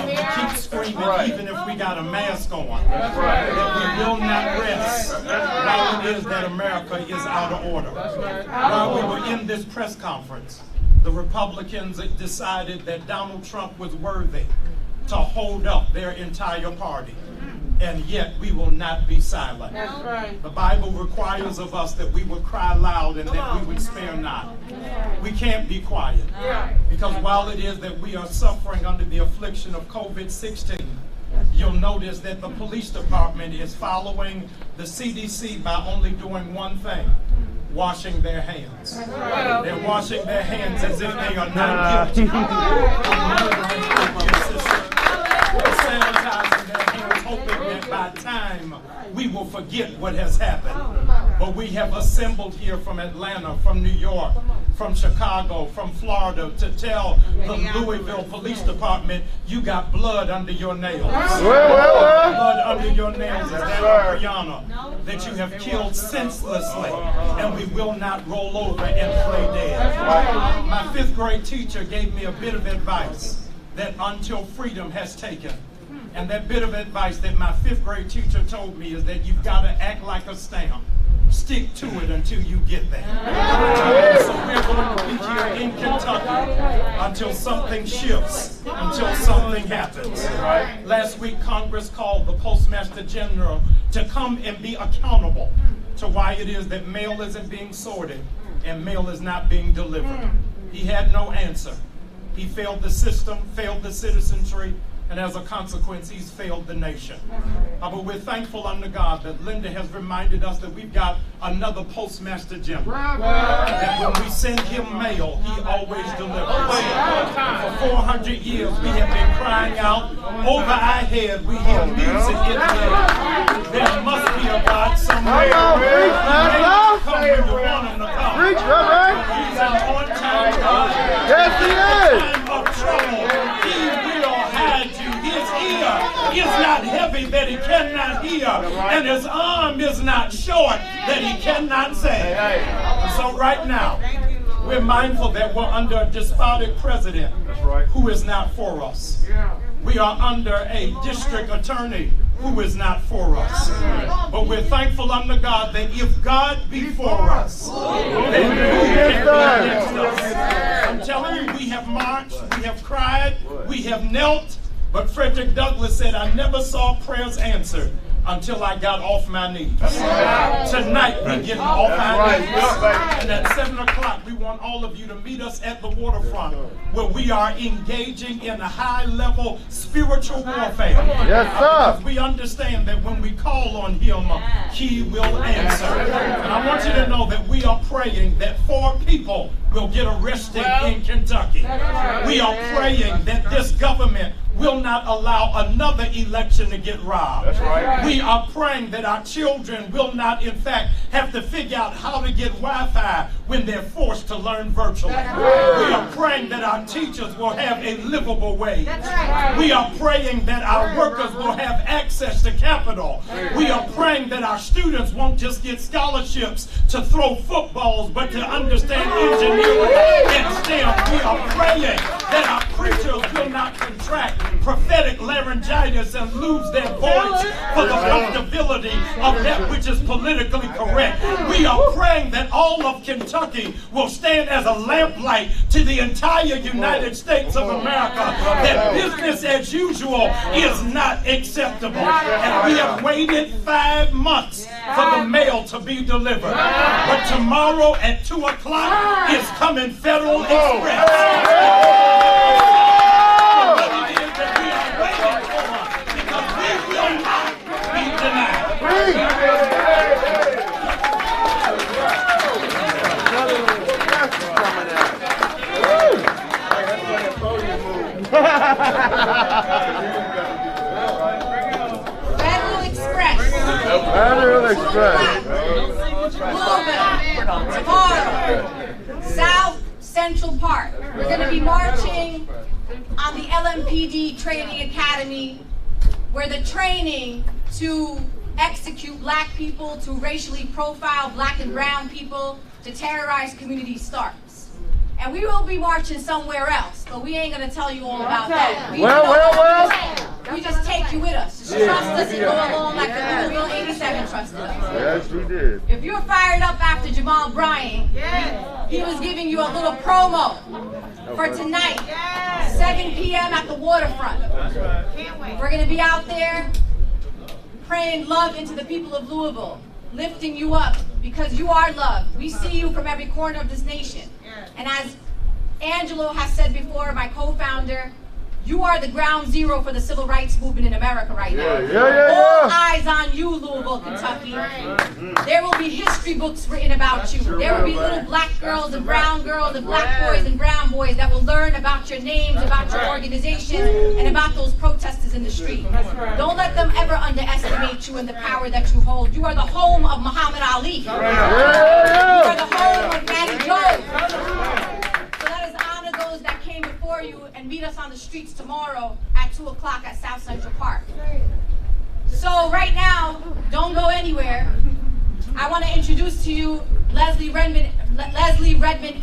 we keep screaming even if we got a mask on. That we will not rest while it is that America is out of order. While we were in this press conference, the Republicans decided that Donald Trump was worthy to hold up their entire party. And yet we will not be silent. That's right. The Bible requires of us that we would cry loud and that we would spare not. We can't be quiet. Because while it is that we are suffering under the affliction of COVID-16, you'll notice that the police department is following the CDC by only doing one thing: washing their hands. They're washing their hands as if they are not guilty. Sanitizing their hands, hoping that by time we will forget what has happened. But we have assembled here from Atlanta, from New York, from Chicago, from Florida to tell the Louisville Police Department, you got blood under your nails. Blood under your nails is that of Brianna that you have killed senselessly, and we will not roll over and play dead. My 5th grade teacher gave me a bit of advice that Until Freedom has taken. And that bit of advice that my 5th grade teacher told me is that you've got to act like a stamp. Stick to it until you get there. So we're going to be here in Kentucky until something shifts, until something happens. Last week, Congress called the Postmaster General to come and be accountable to why it is that mail isn't being sorted and mail is not being delivered. He had no answer. He failed the system, failed the citizenry, and as a consequence, he's failed the nation. But we're thankful unto God that Linda has reminded us that we've got another Postmaster General. That when we send him mail, he always delivers. And for 400 years, we have been crying out over our head. We hear music in there. There must be a God somewhere. He may not come when you want him to come. He's an on-time God. Yes, he is. In time of trouble, he will hide you. His ear is not heavy that he cannot hear, and his arm is not short that he cannot save. So right now, we're mindful that we're under a despotic president who is not for us. We are under a district attorney who is not for us. But we're thankful unto God that if God be for us, then who can be against us? I'm telling you, we have marched, we have cried, we have knelt, but Frederick Douglass said, I never saw prayers answered until I got off my knees. Tonight we're getting off our knees. And at 7 o'clock we want all of you to meet us at the waterfront where we are engaging in a high-level spiritual warfare. Yes, sir. Because we understand that when we call on him, he will answer. And I want you to know that we are praying that 4 people will get arrested in Kentucky. We are praying that this government will not allow another election to get robbed. That's right. We are praying that our children will not, in fact, have to figure out how to get Wi-Fi when they're forced to learn virtually. We are praying that our teachers will have a livable wage. We are praying that our workers will have access to capital. We are praying that our students won't just get scholarships to throw footballs, but to understand engineering and STEM. We are praying that our preachers will not contract prophetic laryngitis bias and lose their voice for the comfortability of that which is politically correct. We are praying that all of Kentucky will stand as a lamplight to the entire United States of America, that business as usual is not acceptable. And we have waited 5 months for the mail to be delivered. But tomorrow at 2 o'clock is coming Federal Express. What it is that we are waiting for, because we will not be denied. Federal Express. Federal Express. Louisville, tomorrow, South Central Park. We're going to be marching on the LMPD Training Academy, where the training to execute black people, to racially profile black and brown people, to terrorize communities starts. And we will be marching somewhere else, but we ain't going to tell you all about that. We just take you with us. Just trust us and go along like the Louisville 87 trusted us. Yes, we did. If you're fired up after Jamal Bryant, he was giving you a little promo for tonight, 7 p.m. at the waterfront. We're going to be out there praying love into the people of Louisville, lifting you up because you are loved. We see you from every corner of this nation. And as Angelo has said before, my co-founder, you are the ground zero for the civil rights movement in America right now. All eyes on you, Louisville, Kentucky. There will be history books written about you. There will be little black girls and brown girls and black boys and brown boys that will learn about your names, about your organization, and about those protesters in the street. Don't let them ever underestimate you and the power that you hold. You are the home of Muhammad Ali. You are the home of Matty Jones. So let us honor those that came before you and meet us on the streets tomorrow at 2 o'clock at South Central Park. So right now, don't go anywhere. I want to introduce to you Leslie Redmond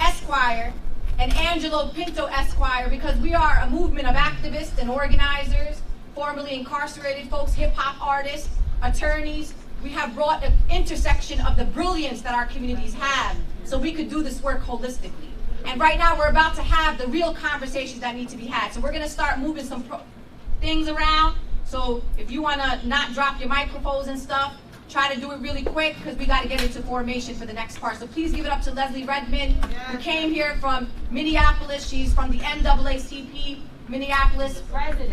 Esquire and Angelo Pinto Esquire, because we are a movement of activists and organizers, formerly incarcerated folks, hip-hop artists, attorneys. We have brought an intersection of the brilliance that our communities have so we could do this work holistically. And right now we're about to have the real conversations that need to be had. So we're going to start moving some things around. So if you want to not drop your microphones and stuff, try to do it really quick because we got to get into formation for the next part. So please give it up to Leslie Redmond, who came here from Minneapolis. She's from the NAACP Minneapolis. President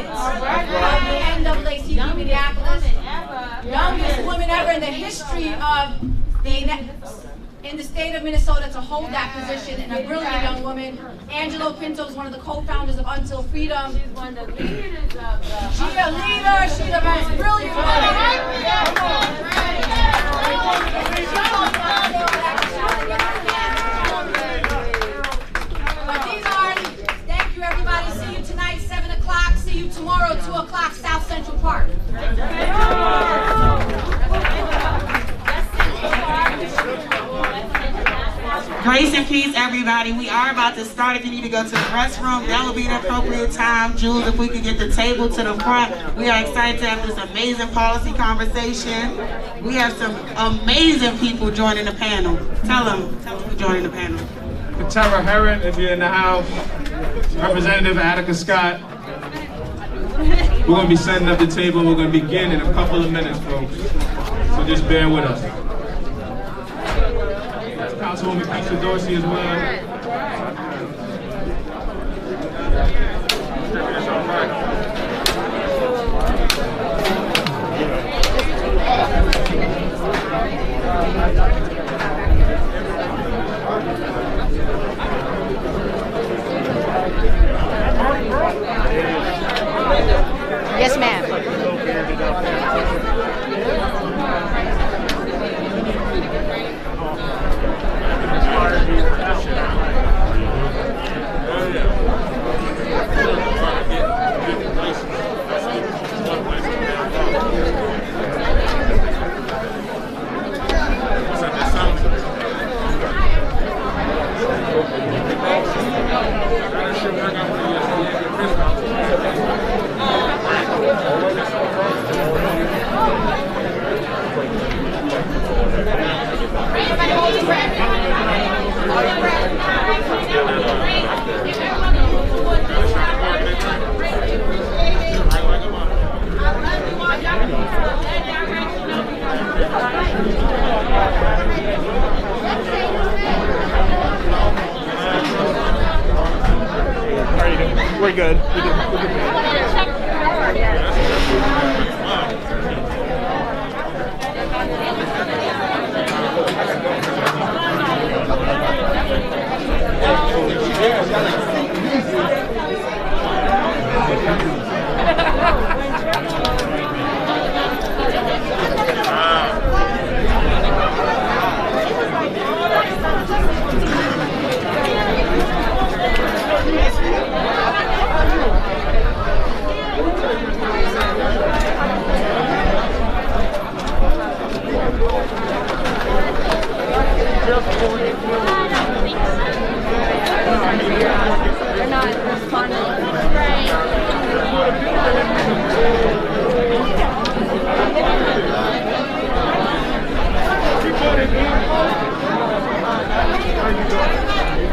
of the NAACP Minneapolis. Youngest woman ever in the history of in the state of Minnesota to hold that position, and a brilliant young woman. Angelo Pinto is one of the co-founders of Until Freedom. She's one of the leaders of the... She's a leader. She's the most brilliant woman. But these are our leaders. Thank you, everybody. See you tonight, 7 o'clock. See you tomorrow, 2 o'clock, South Central Park. Grace and peace, everybody. We are about to start. If you need to go to the restroom, that will be the appropriate time. Jules, if we could get the table to the front. We are excited to have this amazing policy conversation. We have some amazing people joining the panel. Tell them who's joining the panel. Tara Herron, if you're in the house. Representative Attica Scott. We're going to be setting up the table. We're going to begin in a couple of minutes, folks. So just bear with us. Councilwoman Keisha Dorsey as well. Yes, ma'am. We're good. We're good. They're not responding.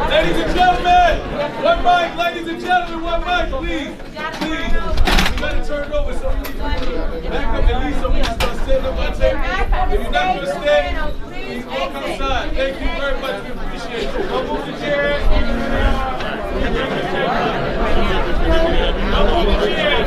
Ladies and gentlemen, one mic, ladies and gentlemen, one mic, please. Please. We gotta turn it over so we can back up at least so we can start standing up on table. If you're not gonna stay, please walk outside. Thank you very much. We appreciate it. Don't move the chair. Don't move the chair.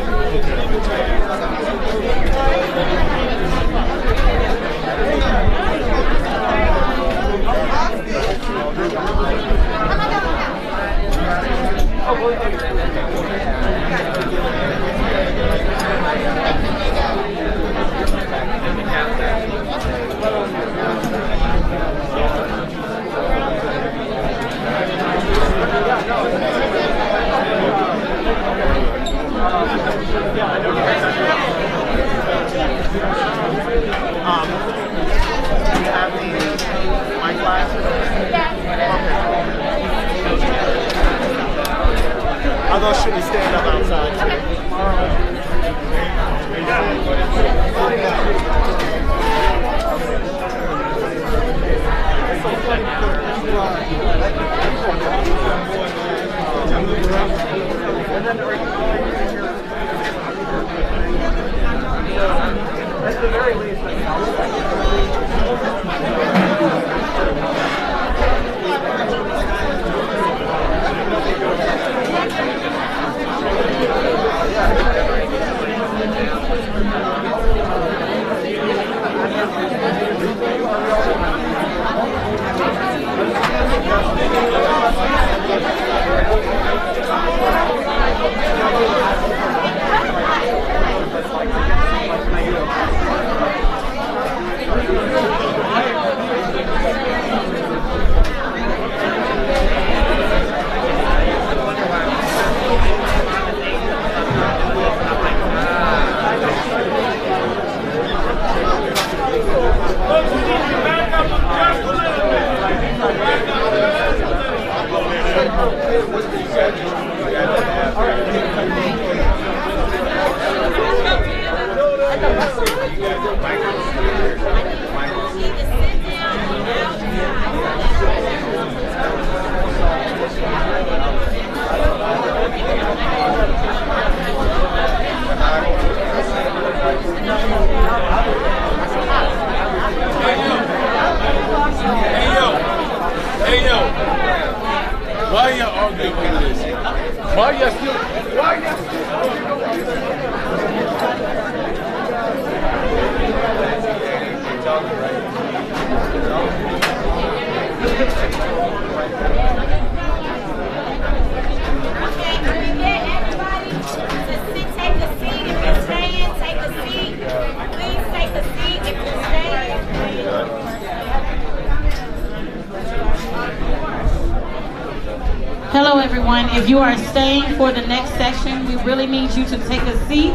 Although should we stand up outside? At the very least, Why y'all arguing over this? Why y'all still? Why y'all Take a seat if you're staying. Take a seat. Please take a seat if you're staying. Hello everyone, if you are staying for the next session, we really need you to take a seat.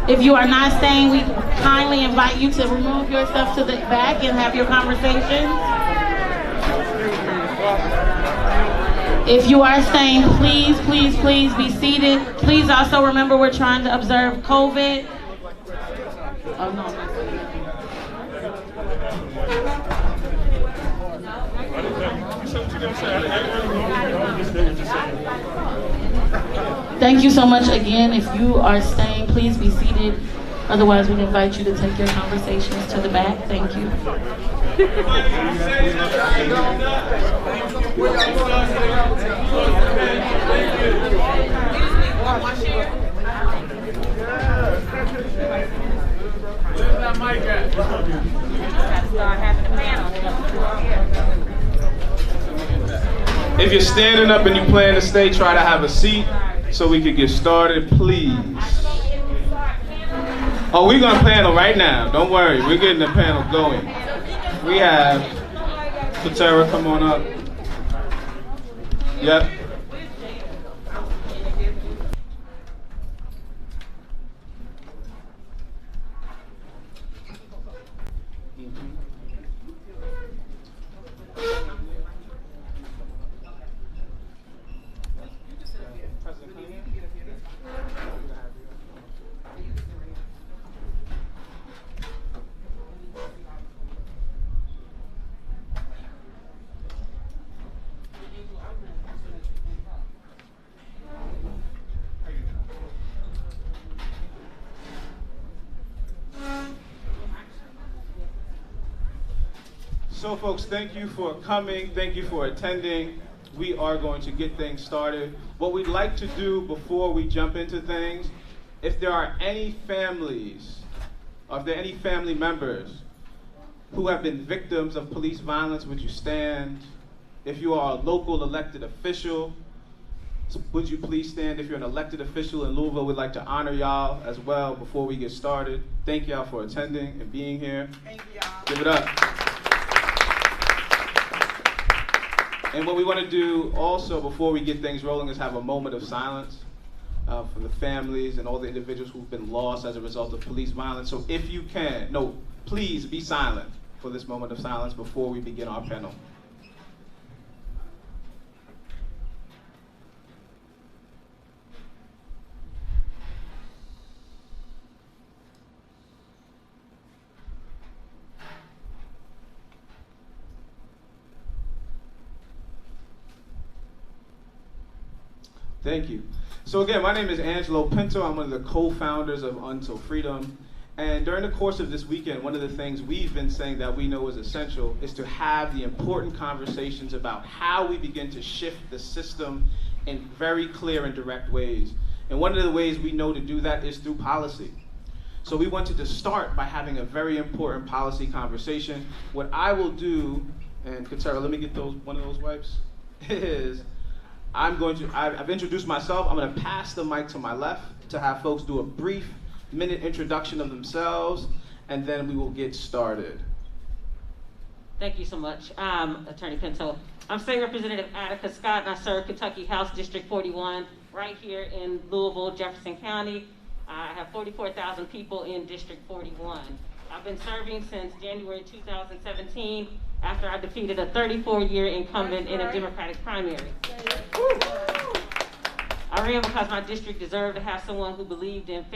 If you are not staying, we kindly invite you to remove yourself to the back and have your conversation. If you are staying, please, please, please be seated. Please also remember we're trying to observe COVID. Oh no. Thank you so much again. If you are staying, please be seated. Otherwise, we invite you to take your conversations to the back. Thank you. If you're standing up and you plan to stay, try to have a seat so we can get started, please. Oh, we're gonna panel right now. Don't worry, we're getting the panel going. We have Katera, come on up. Yep. So folks, thank you for coming, thank you for attending. We are going to get things started. What we'd like to do before we jump into things, if there are any families, or if there are any family members who have been victims of police violence, would you stand? If you are a local elected official, would you please stand? If you're an elected official in Louisville, we'd like to honor y'all as well before we get started. Thank y'all for attending and being here. Thank y'all. Give it up. And what we want to do also before we get things rolling is have a moment of silence for the families and all the individuals who've been lost as a result of police violence. So if you can, please be silent for this moment of silence before we begin our panel. Thank you. So again, my name is Angelo Pinto. I'm one of the co-founders of Until Freedom. And during the course of this weekend, one of the things we've been saying that we know is essential is to have the important conversations about how we begin to shift the system in very clear and direct ways. And one of the ways we know to do that is through policy. So we wanted to start by having a very important policy conversation. What I will do, and Katera, let me get one of those wipes, is I've introduced myself. I'm going to pass the mic to my left to have folks do a brief minute introduction of themselves, and then we will get started. Thank you so much, Attorney Pinto. I'm State Representative Attica Scott, and I serve Kentucky House District 41 right here in Louisville, Jefferson County. I have 44,000 people in District 41. I've been serving since January 2017 after I defeated a 34-year incumbent in a Democratic primary. I ran because my district deserved to have someone who believed in fair